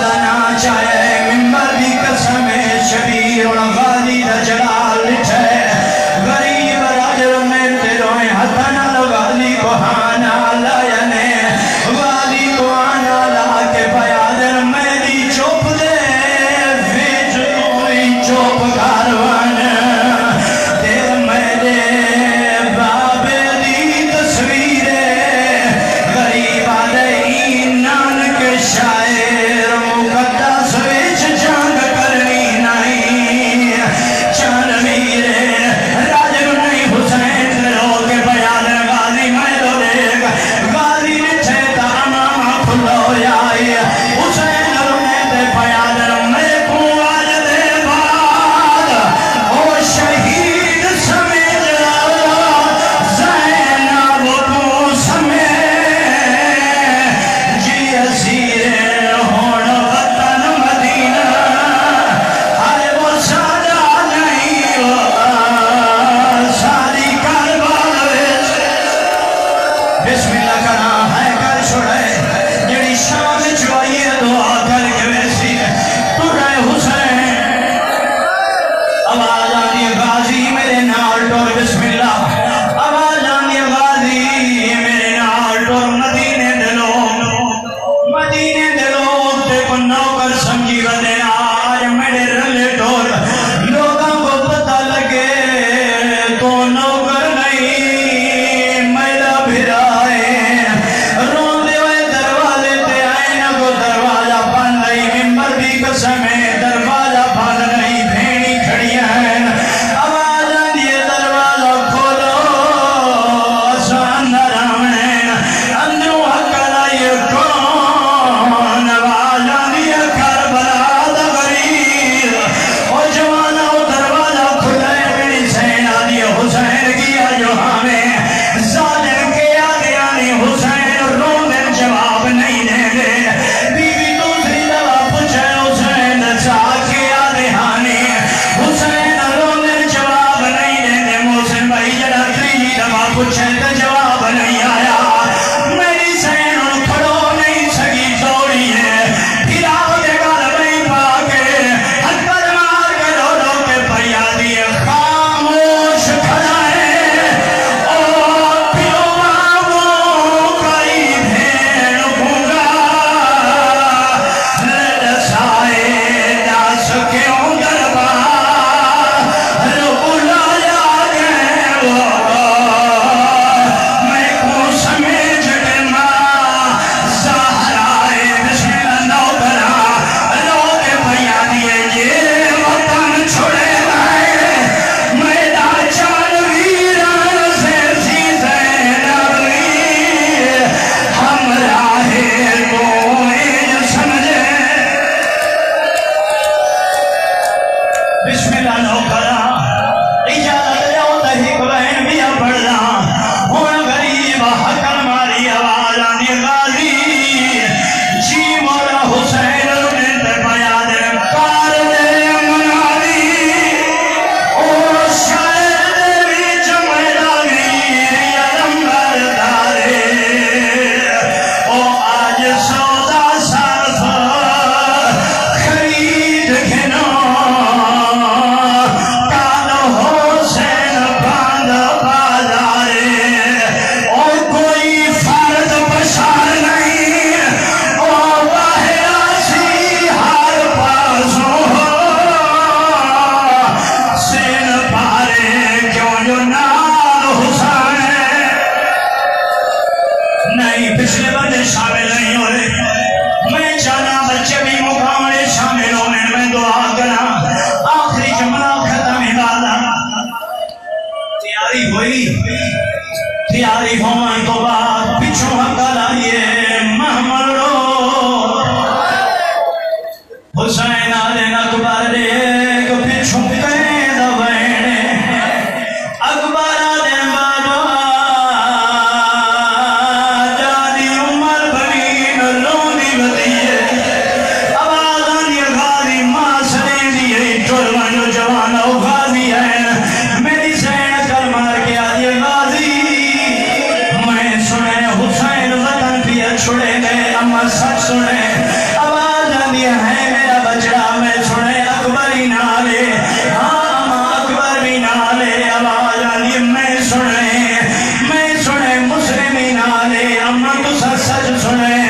بندے شامل نہیں ہوئے میں چاہنا بچے بھی مقامے شامل ہونے میں دعا کرنا آخری جملہ ختم والا تیاری ہوئی تیاری ہونے تو بعد پچھوں حق لائیے محمد رو حسین آلین اکبر دیکھ پچھوں قید وینے اکبر آلین بابا جادی عمر بنین لونی بدیے آبادانی غازی ماں سنے دیئے ٹولوانو جوانو غازی ہیں میری سین کر مار کے آدھی غازی میں سنے حسین وطن پیا چھوڑے گئے اما سچ سنے آبادانی ہیں میرا بچڑا میں سنے اکبری نالے ہاں اکبر بھی نالے آبادانی میں سنے مسلمی نالے اما تو سچ سچ سنے